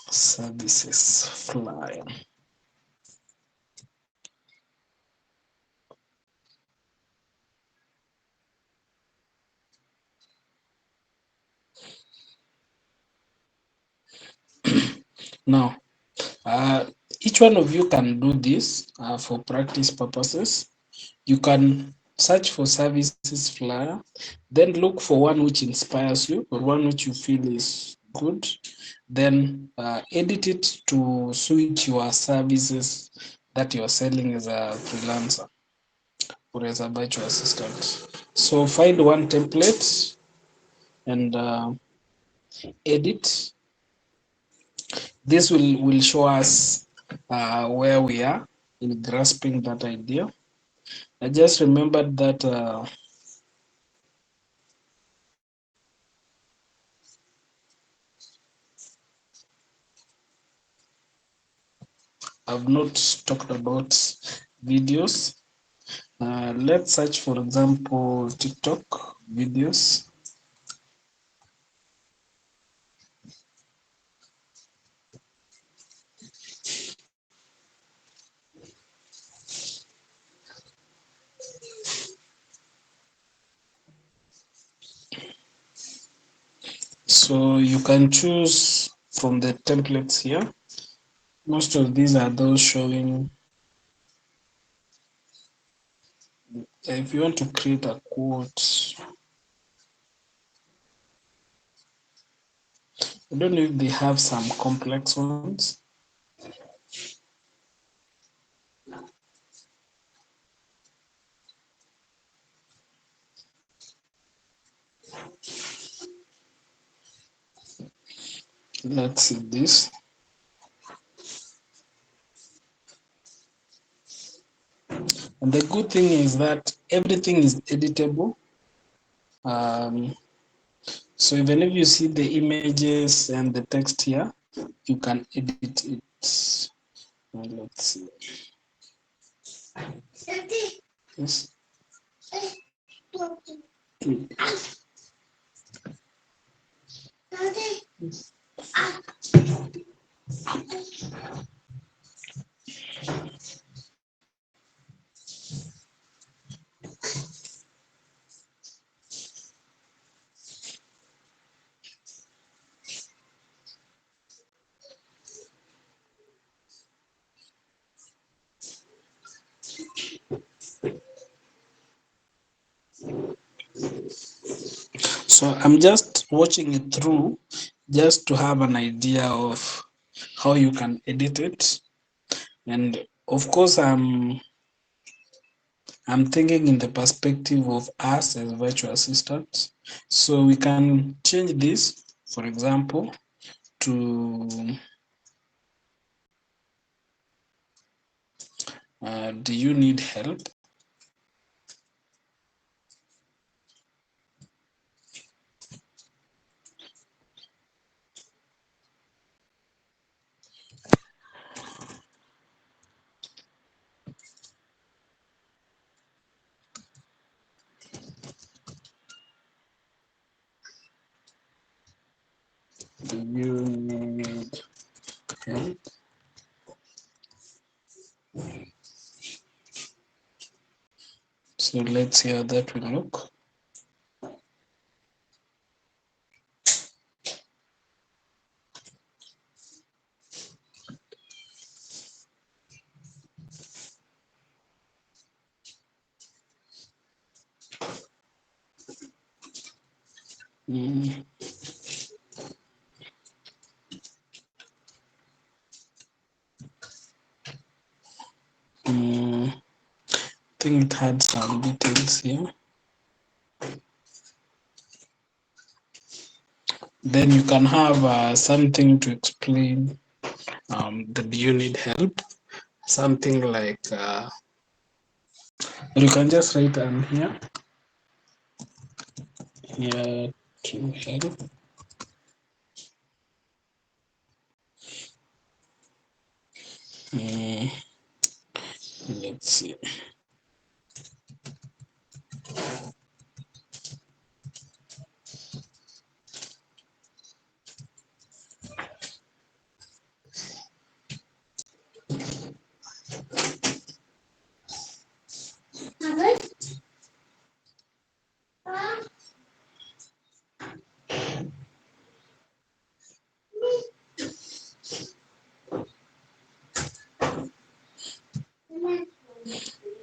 Services flyer. Now, each one of you can do this for practice purposes. You can search for services flyer, then look for one which inspires you or one which you feel is good, then edit it to suit your services that you're selling as a freelancer or as a virtual assistant. So find one template and edit. This will show us where we are in grasping that idea. I just remembered that I've not talked about videos. Let's search, for example, TikTok videos. So you can choose from the templates here. Most of these are those showing if you want to create a quote. I don't know if they have some complex ones. Let's see this. And the good thing is that everything is editable. So even if you see the images and the text here, you can edit it. Let's see. Yes. So I'm just watching it through just to have an idea of how you can edit it. And of course, I'm thinking in the perspective of us as virtual assistants. So we can change this, for example, to do you need help? You need help. So let's see how that will look. Mm. I think it had some details here. Then you can have something to explain that you need help. Something like, you can just write down here to help. Let's see.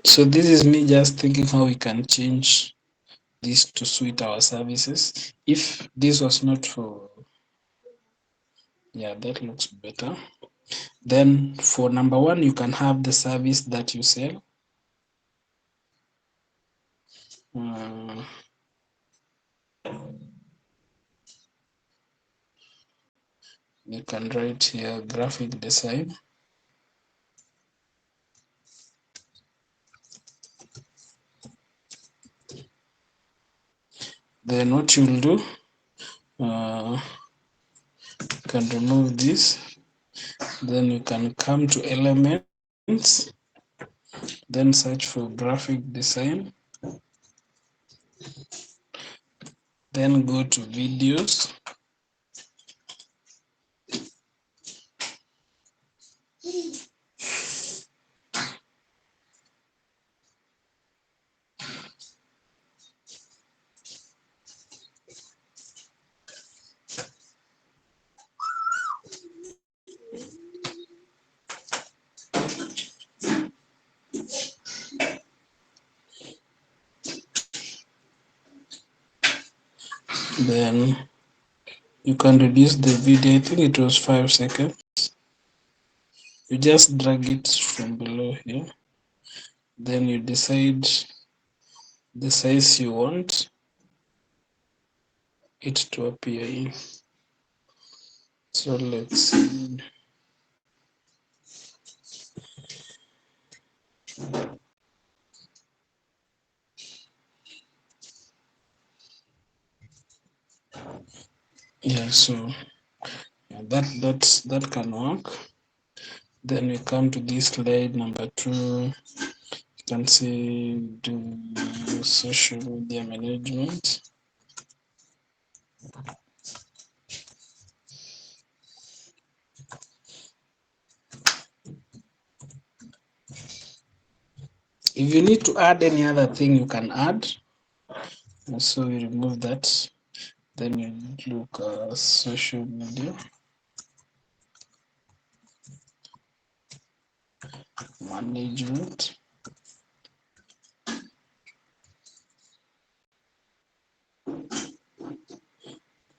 So this is me just thinking how we can change this to suit our services. If this was not for, yeah, that looks better. Then for number one, you can have the service that you sell. You can write here graphic design. Then what you'll do, you can remove this. Then you can come to elements, then search for graphic design. Then go to videos. Then you can reduce the video. I think it was 5 seconds. You just drag it from below here. Then you decide the size you want it to appear in. So let's see. Yeah, so yeah, that can work. Then we come to this slide number 2. You can see do social media management. If you need to add any other thing, you can add. So we remove that. Then you look social media management.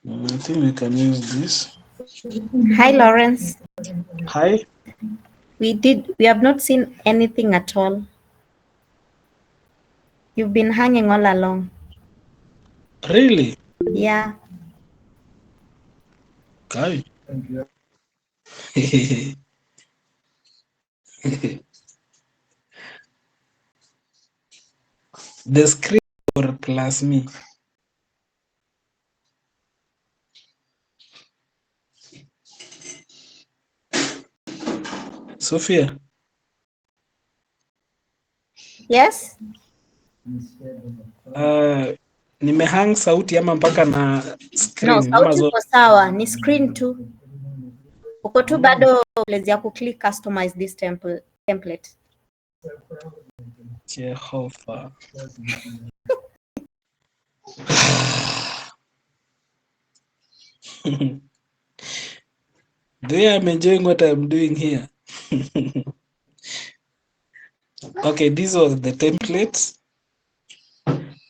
I think we can use this. Hi, Lawrence. Hi. We have not seen anything at all. You've been hanging all along. Really? Yeah. Kai. The screen or plus me. Sophia, Yes? nimehang sauti ama mpaka na No, screen ama sauti zote? iko sawa, ni screen tu. Uko tu Oh. bado place ya kuclick customize this template. Jehova. There, I'm enjoying what I'm doing here. Okay, this was the template.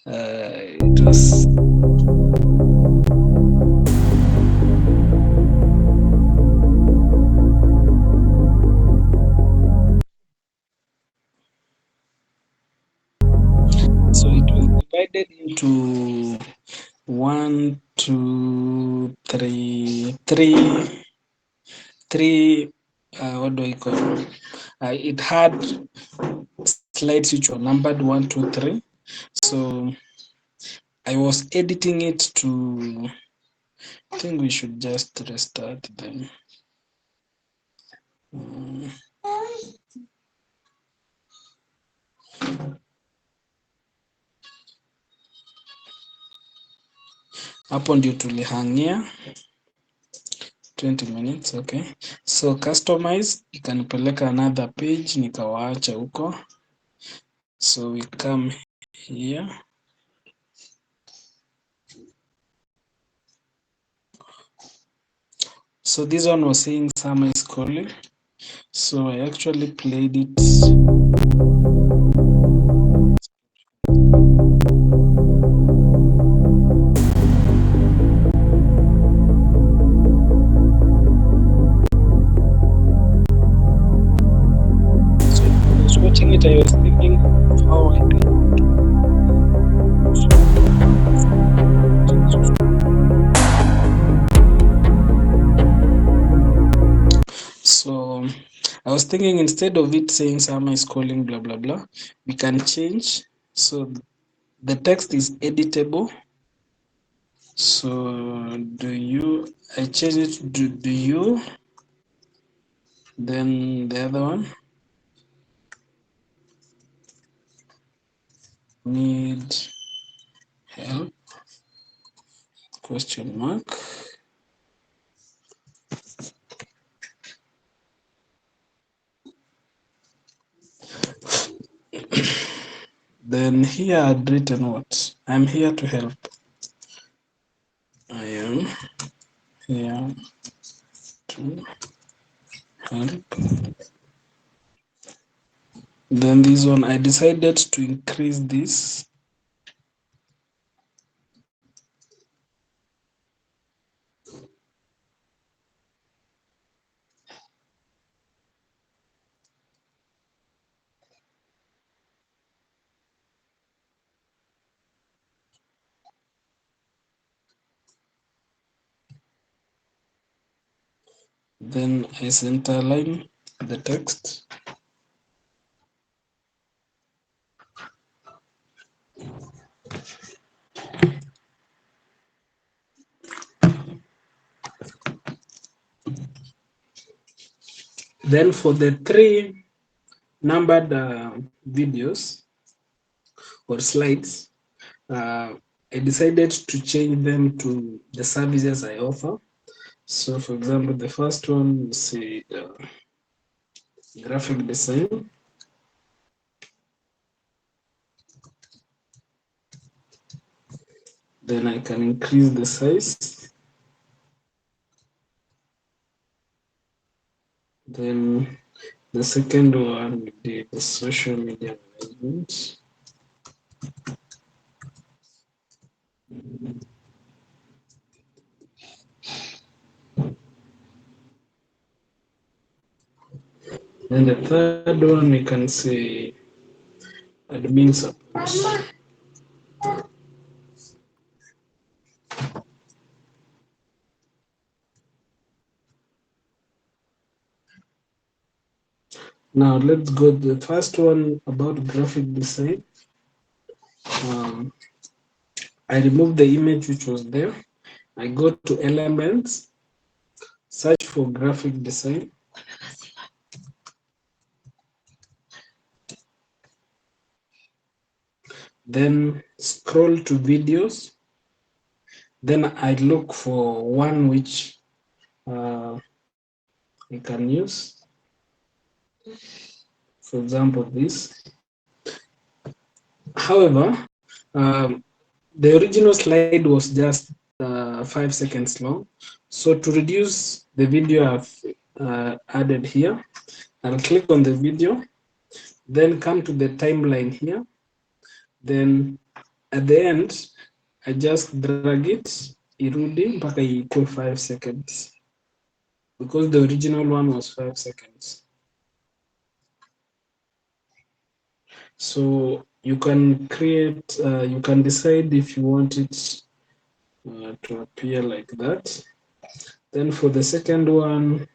It was so it was divided into 1, 2, 3, what do I call it? It had slides which were numbered 1, 2, 3. So I was editing it to, I think we should just restart them. Hapo ndio tulihangia 20 minutes. Okay, so customize ikanipeleka another page, nikawaacha huko. So we come here. So this one was saying summer is calling. So I actually played it. So when I was watching it, I was thinking of how I can. So I was thinking instead of it saying summer is calling blah blah blah, we can change. So the text is editable. So I change it to do you, then the other one, need help, question mark. Then here I'd written what? I'm here to help. I am here to help. Then this one, I decided to increase this. Then I center align the text. Then for the 3 numbered videos or slides, I decided to change them to the services I offer. So for example, the first one, say graphic design. Then I can increase the size. Then the second one would be the social media management. Then the third one, we can say admin support. Now let's go to the first one about graphic design. I removed the image which was there. I go to elements, search for graphic design. then scroll to videos. Then I look for one which I can use. For example, this. However, the original slide was just 5 seconds long. So to reduce the video I've added here, I'll click on the video, then come to the timeline here. Then at the end, I just drag it, irudi mpaka ikuwe 5 seconds. Because the original one was 5 seconds. So you can create, you can decide if you want it to appear like that. Then for the second one,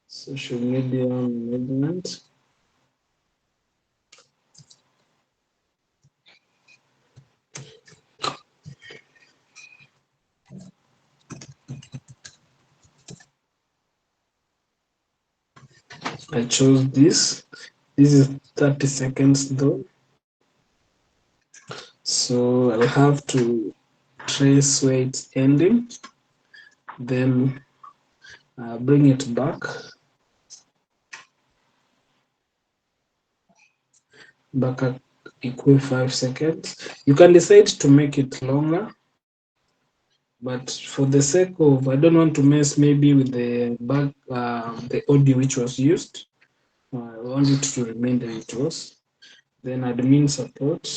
social media management. I chose this. This is 30 seconds though. So I'll have to trace where it's ending, then bring it back at equal 5 seconds. You can decide to make it longer, but for the sake of, I don't want to mess maybe with the the audio which was used. I want it to remain the way it was. Then admin support.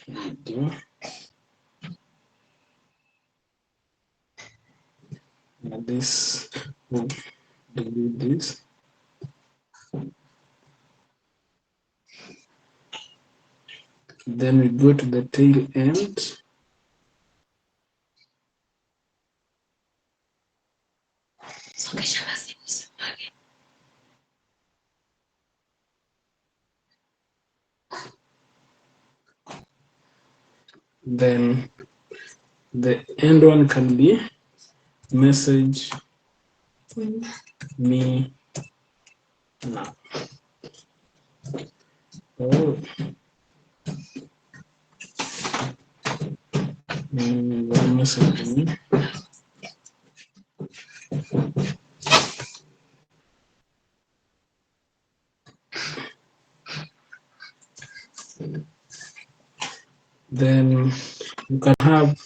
Video. And this, delete this. Then we go to the tail end. Then the end one can be message me now. Oh. One message me. Then you can have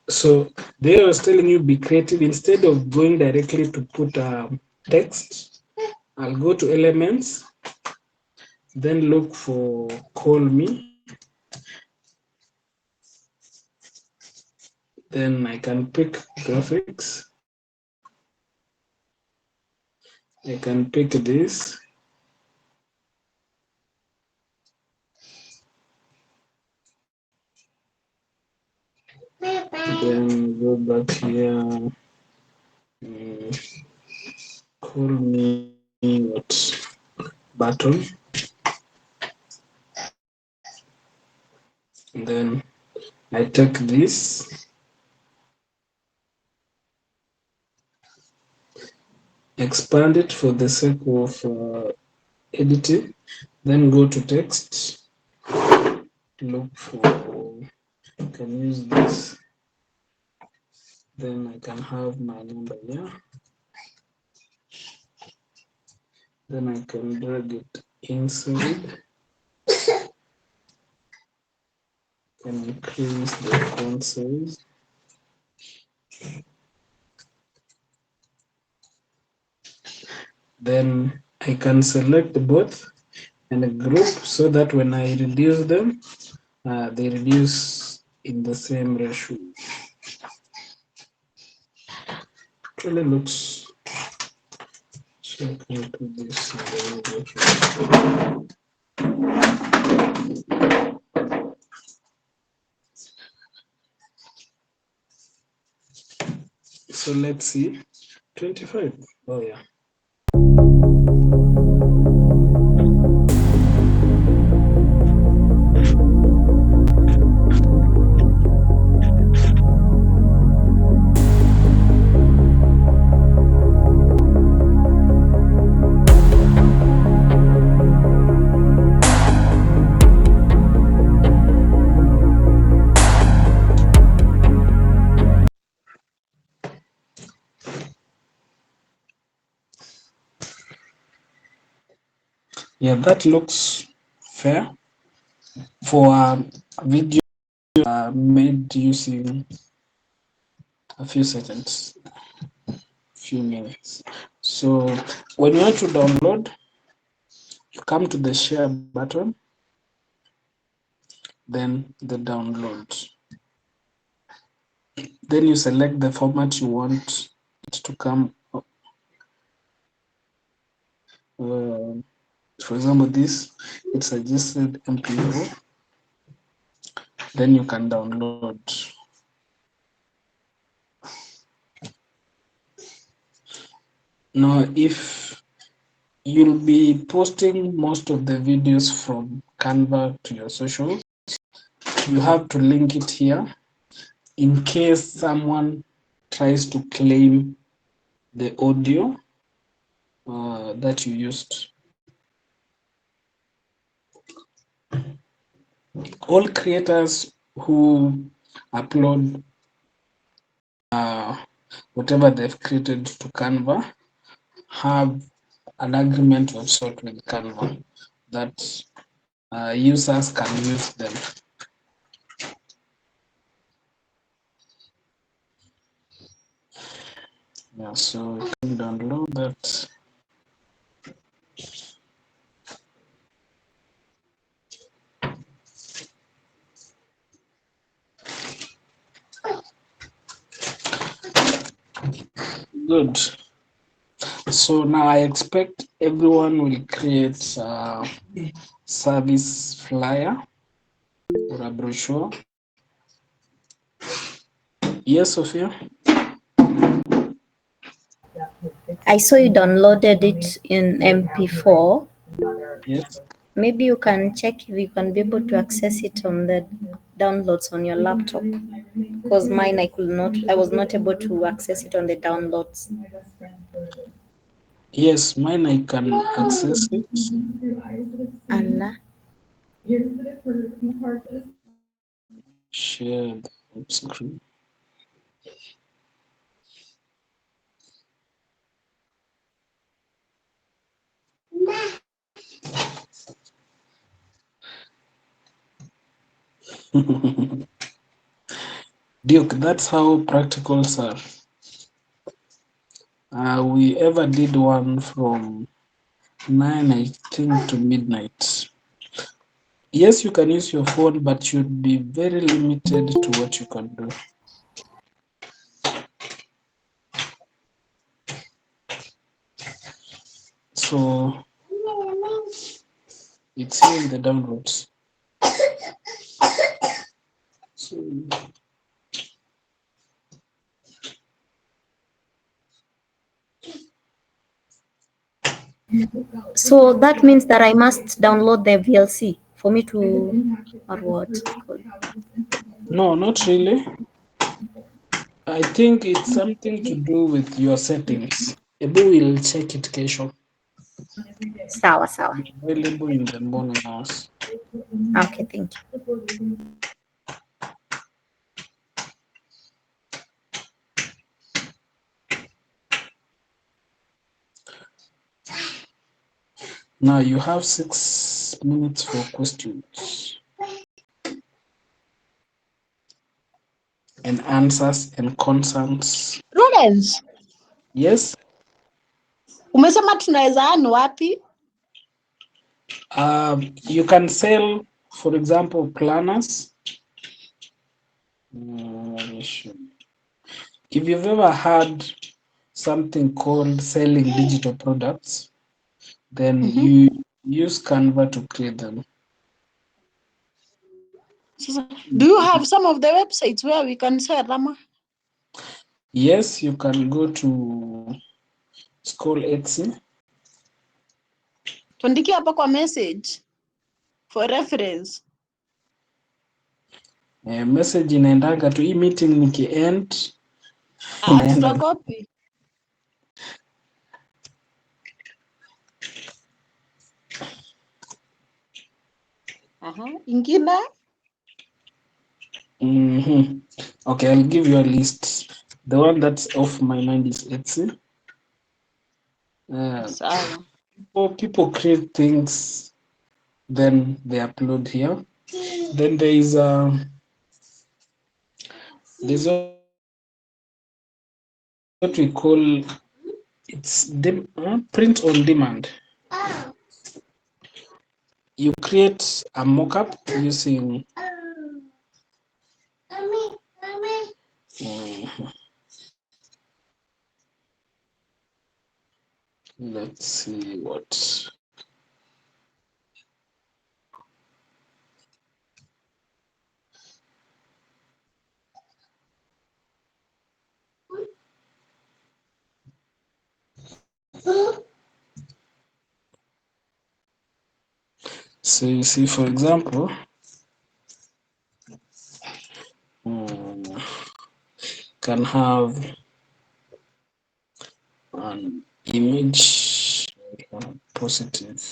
so there I was telling you be creative. Instead of going directly to put text, I'll go to elements, then look for call me. Then I can pick graphics. I can pick this. Then go back here. Call me what button. And then I take this. Expand it for the sake of editing. Then go to text. Look for. I can use this. Then I can have my number here. Then I can drag it inside. Can increase the font size. Then I can select both and group so that when I reduce them, they reduce in the same ratio. Actually looks. So I can do this. So let's see. 25. Oh yeah. Yeah, that looks fair for a video made using a few seconds, few minutes. So when you want to download, you come to the share button, then the download. Then you select the format you want it to come. For example, this, it suggested MP4. Then you can download. Now, if you'll be posting most of the videos from Canva to your socials, you have to link it here in case someone tries to claim the audio that you used. All creators who upload whatever they've created to Canva have an agreement of sort with Canva that users can use them. Yeah, so you can download that. Good. So now I expect everyone will create a service flyer or a brochure. Yes, Sophia? I saw you downloaded it in MP4. Yes. Maybe you can check if you can be able to access it on the downloads on your laptop. Because mine, I was not able to access it on the downloads. Yes, mine I can access it. Allah. Share the screen. Duke, that's how practicals are. We ever did one from 9, I think, to midnight. Yes, you can use your phone, but you'd be very limited to what you can do. So it's here in the downloads. So, So that means that I must download the VLC for me to, or what? no, not really. I think it's something to do with your settings. Maybe we'll check it kesho. Sawa, sawa. Available in the morning hours. Okay, thank you. Now you have 6 minutes for questions and answers and concerns. Lawrence, Yes. umesema tunaweza earn wapi? You can sell, for example, planners. If you've ever had something called selling digital products, then you use Canva to create them. Do you have some of the websites where we can sell, Rama? Yes, you can go to School Etsy. Tuandikie hapa kwa message for reference. Message inaendaga tu hii meeting nikiend. Tutakopi. Ingine? Okay, I'll give you a list. The one that's off my mind is Etsy. Sawa. People create things, then they upload here. Then there's what we call print on demand. You create a mockup using let's see what. So you see, for example, can have an image positive.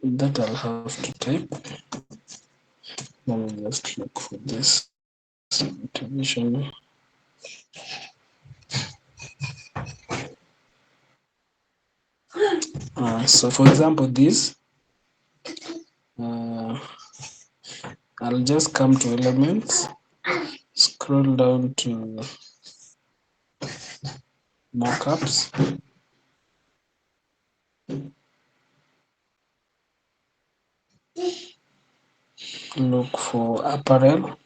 That I'll have to type. Let me just look for this motivation. So for example, this, I'll just come to elements, scroll down to mockups. Look for apparel.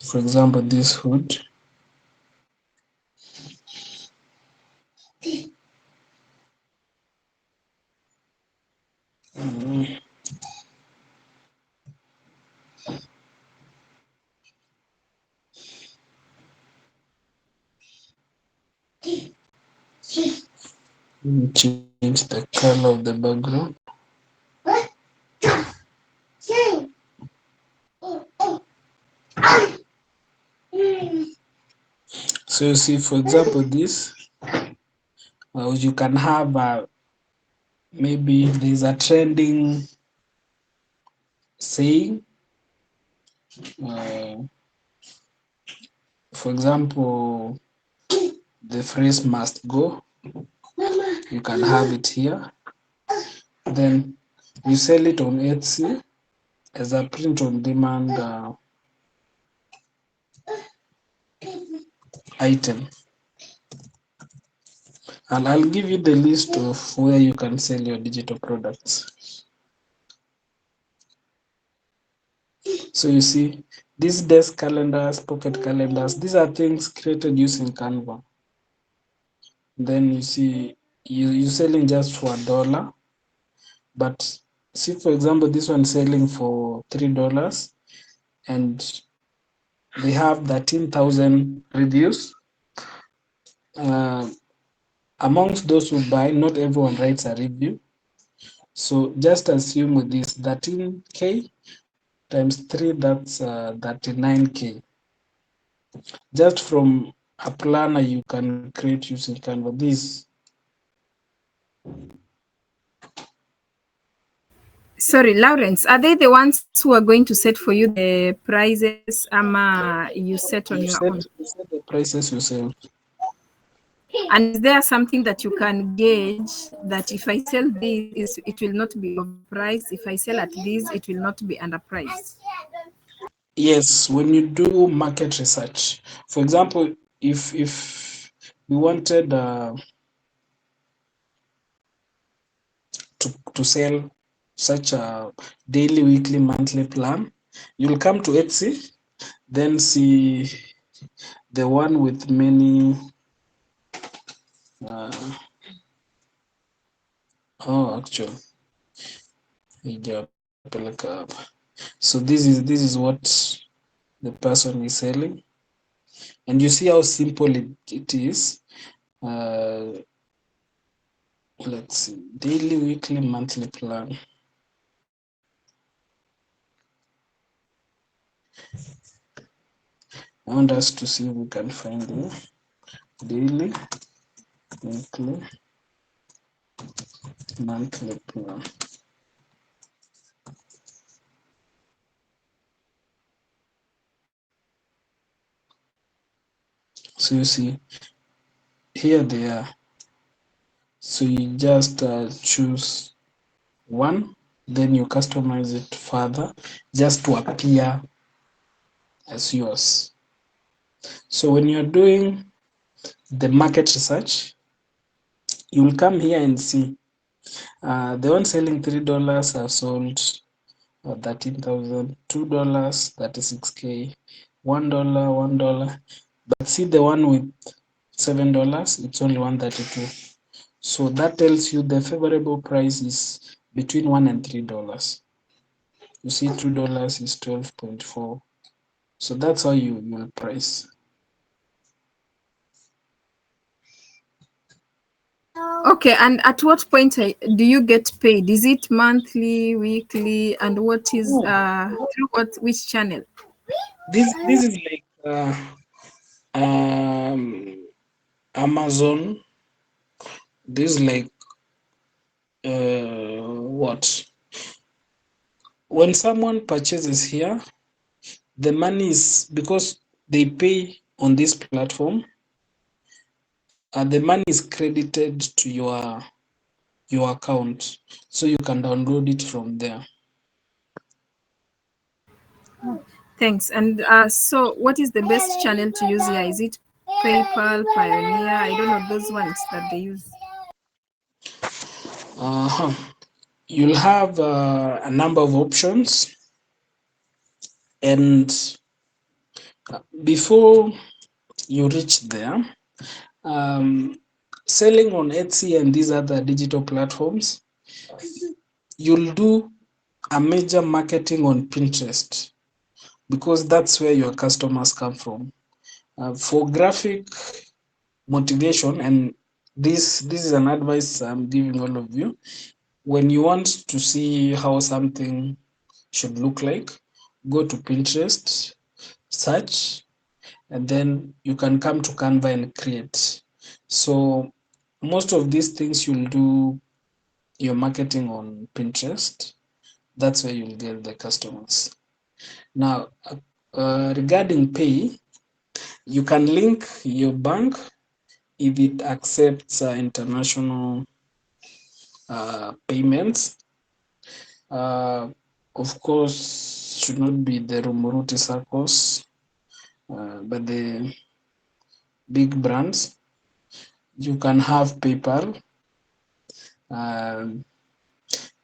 For example, this hood. Change the color of the background. So you see, for example, this, you can have maybe there's a trending saying. For example, the phrase must go. You can have it here. Then you sell it on Etsy as a print on demand item. And I'll give you the list of where you can sell your digital products. So you see, these desk calendars, pocket calendars, these are things created using Canva. Then you see, you're selling just for $1. But see, for example, this one selling for $3 and they have 13,000 reviews. Amongst those who buy, not everyone writes a review. So just assume with this 13K times 3, that's 39K. Just from a planner you can create using Canva. This. Sorry, Lawrence, are they the ones who are going to set for you the prices, ama you set on your own? You set the prices yourself. And is there something that you can gauge that if I sell this, it will not be overpriced? If I sell at this, it will not be underpriced? Yes, when you do market research. For example, if we wanted to sell such a daily, weekly, monthly plan, you'll come to Etsy, then see the one with many actually so this is what the person is selling, and you see how simple it is. Let's see, daily, weekly, monthly plan. I want us to see if we can find it. Daily, weekly, monthly plan. So you see, here they are. So you just choose one, then you customize it further just to appear as yours. So when you're doing the market research, you will come here and see the one selling $3 have sold 13,000, $2, 36K, $1. But see the one with $7, it's only 132. So that tells you the favorable price is between $1 and $3. You see $2 is 12.4. So that's how you will price. Okay, and at what point do you get paid? Is it monthly, weekly, and what is through which channel? This is like Amazon. This is like what? When someone purchases here, the money is because they pay on this platform, the money is credited to your account, so you can download it from there. Thanks. And so, what is the best channel to use here? Is it PayPal, Pioneer? I don't know those ones that they use. You'll have a number of options, and before you reach there, selling on Etsy and these other digital platforms, you'll do a major marketing on Pinterest because that's where your customers come from. For graphic motivation, and this is an advice I'm giving all of you. When you want to see how something should look like, go to Pinterest, search, and then you can come to Canva and create. So most of these things you'll do your marketing on Pinterest. That's where you'll get the customers. Now, regarding pay, you can link your bank if it accepts international payments. Of course, should not be the Rumuruti circles, but the big brands. You can have PayPal.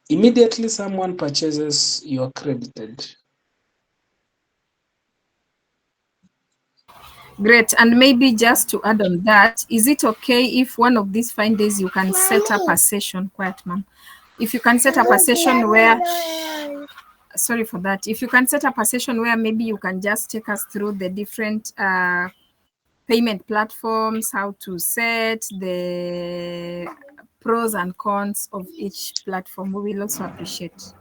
Immediately someone purchases, you're credited. Great. And maybe just to add on that, is it okay if one of these fine days you can set up a session, quiet ma'am, if you can set up a session where, sorry for that, if you can set up a session where maybe you can just take us through the different payment platforms, how to set the pros and cons of each platform, we will also appreciate.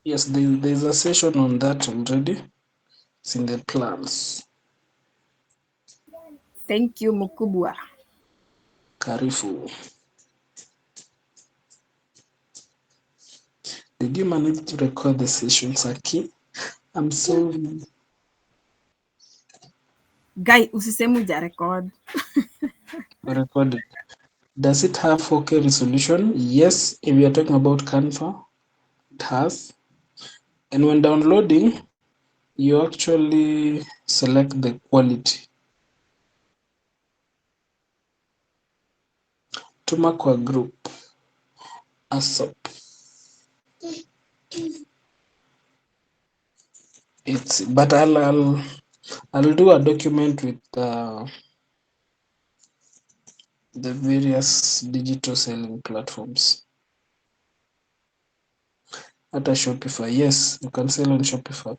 Yes, there's a session on that already. It's in the plans. Thank you, Mukubwa. Karifu. Did you manage to record the session, Saki? I'm sorry. Guy, usisemu ja record. Recorded. Does it have 4K resolution? Yes, if you're talking about Canva, it has. And when downloading, you actually select the quality. Tuma kwa group. ASAP. But I'll do a document with the various digital selling platforms. At a Shopify, yes, you can sell on Shopify.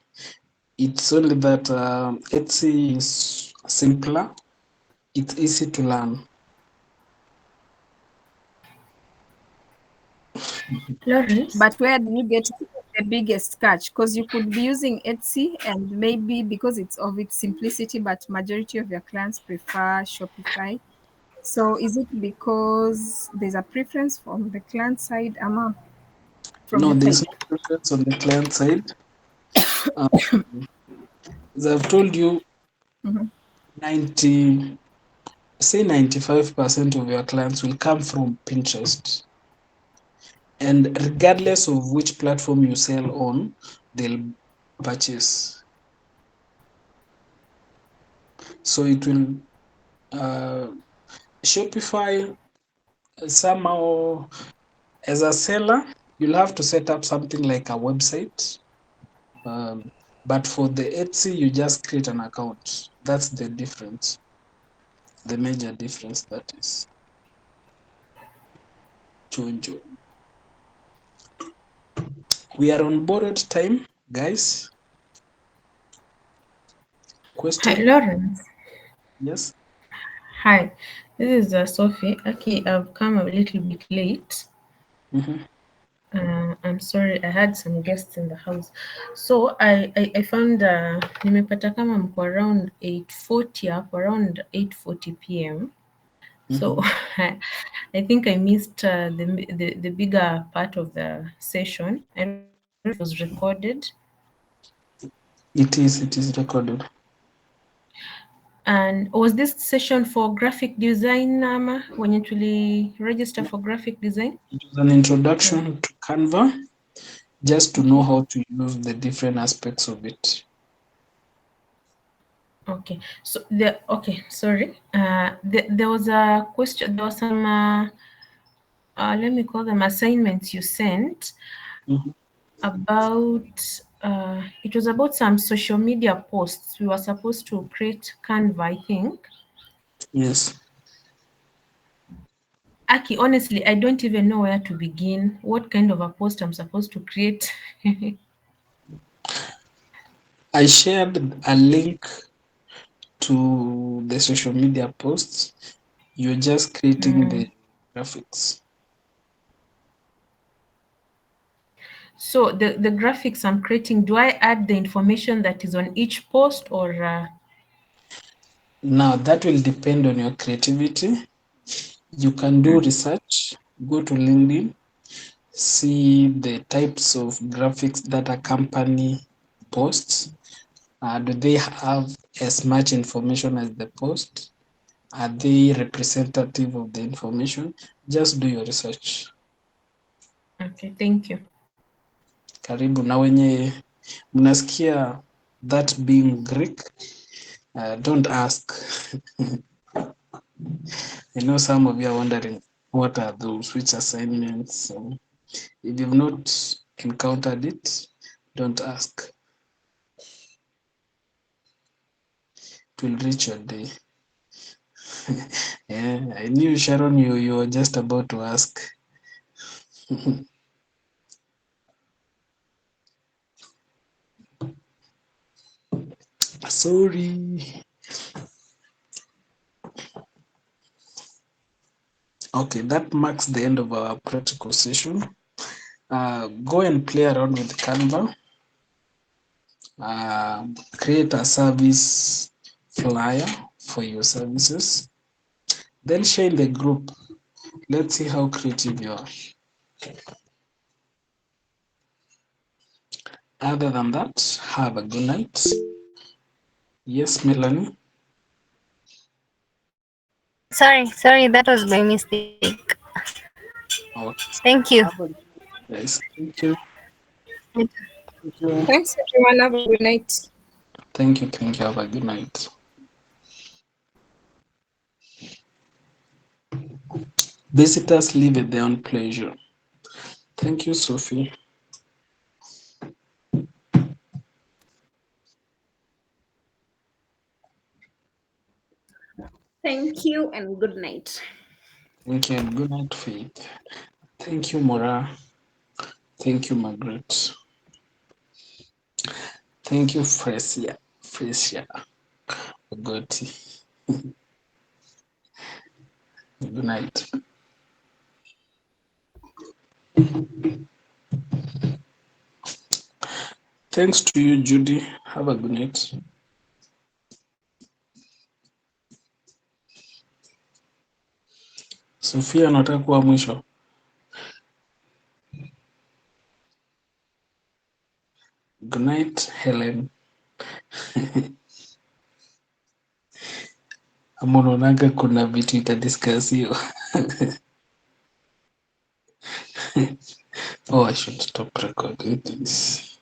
It's only that Etsy is simpler. It's easy to learn. Florence? But where do you get the biggest catch? Because you could be using Etsy and maybe because it's of its simplicity, but majority of your clients prefer Shopify. So is it because there's a preference from the client side, Ama? From No, your there's side? no preference on the client side. As I've told you, Mhm. 90% say 95% of your clients will come from Pinterest. And regardless of which platform you sell on, they'll purchase. So it will Shopify somehow, as a seller, you'll have to set up something like a website. But for the Etsy, you just create an account. That's the difference, the major difference that is. Jojo. We are on borrowed time, guys. Hi, Question? Lawrence. Yes? Hi, this is Sophie. Okay, I've come a little bit late. Mm-hmm. I'm sorry, I had some guests in the house. So I found nimepata kama mko around 8:40 up, around 8:40 p.m. So Mm-hmm. I think I missed the bigger part of the session. I don't know if it was recorded. It is recorded. And was this session for graphic design, Nama, when you actually register for graphic design? It was an introduction to Canva, just to know Okay. how to use the different aspects of it. Okay. So sorry. There was a question. There was some let me call them assignments you sent Mm-hmm. about. It was about some social media posts. We were supposed to create Canva, I think. Yes. Aki, honestly, I don't even know where to begin. What kind of a post I'm supposed to create? I shared a link to the social media posts. You're just creating the graphics. So the graphics I'm creating, do I add the information that is on each post or? Now, that will depend on your creativity. You can do research, go to LinkedIn, see the types of graphics that a company posts. Do they have as much information as the post? Are they representative of the information? Just do your research. Okay, thank you. Karibu na wenye mnasikia that being Greek, don't ask. I know some of you are wondering what are those, which assignments. So if you've not encountered it, don't ask. It will reach your day. Yeah, I knew Sharon, you were just about to ask. Sorry. Okay, that marks the end of our practical session. Go and play around with Canva. Create a service flyer for your services. Then share in the group. Let's see how creative you are. Other than that, have a good night. Yes, Melanie. Sorry, that was my mistake. Okay. Thank you. Have a good night, guys. Thank you. Thank you. Thanks, everyone. Have a good night. Thank you. Thank you. Have a good night. Visitors live at their own pleasure. Thank you, Sophie. Thank you and good night. Thank you and good night, Faith. Thank you, Mora. Thank you, Margaret. Thank you, Fresia. Fresia. Goti. Good night. Thanks to you, Judy. Have a good night. Sophia anataka kuwa mwisho. Good night, Helen. Ama unaonaga kuna vitu itadiskasiwa? Oh, I should stop recording this.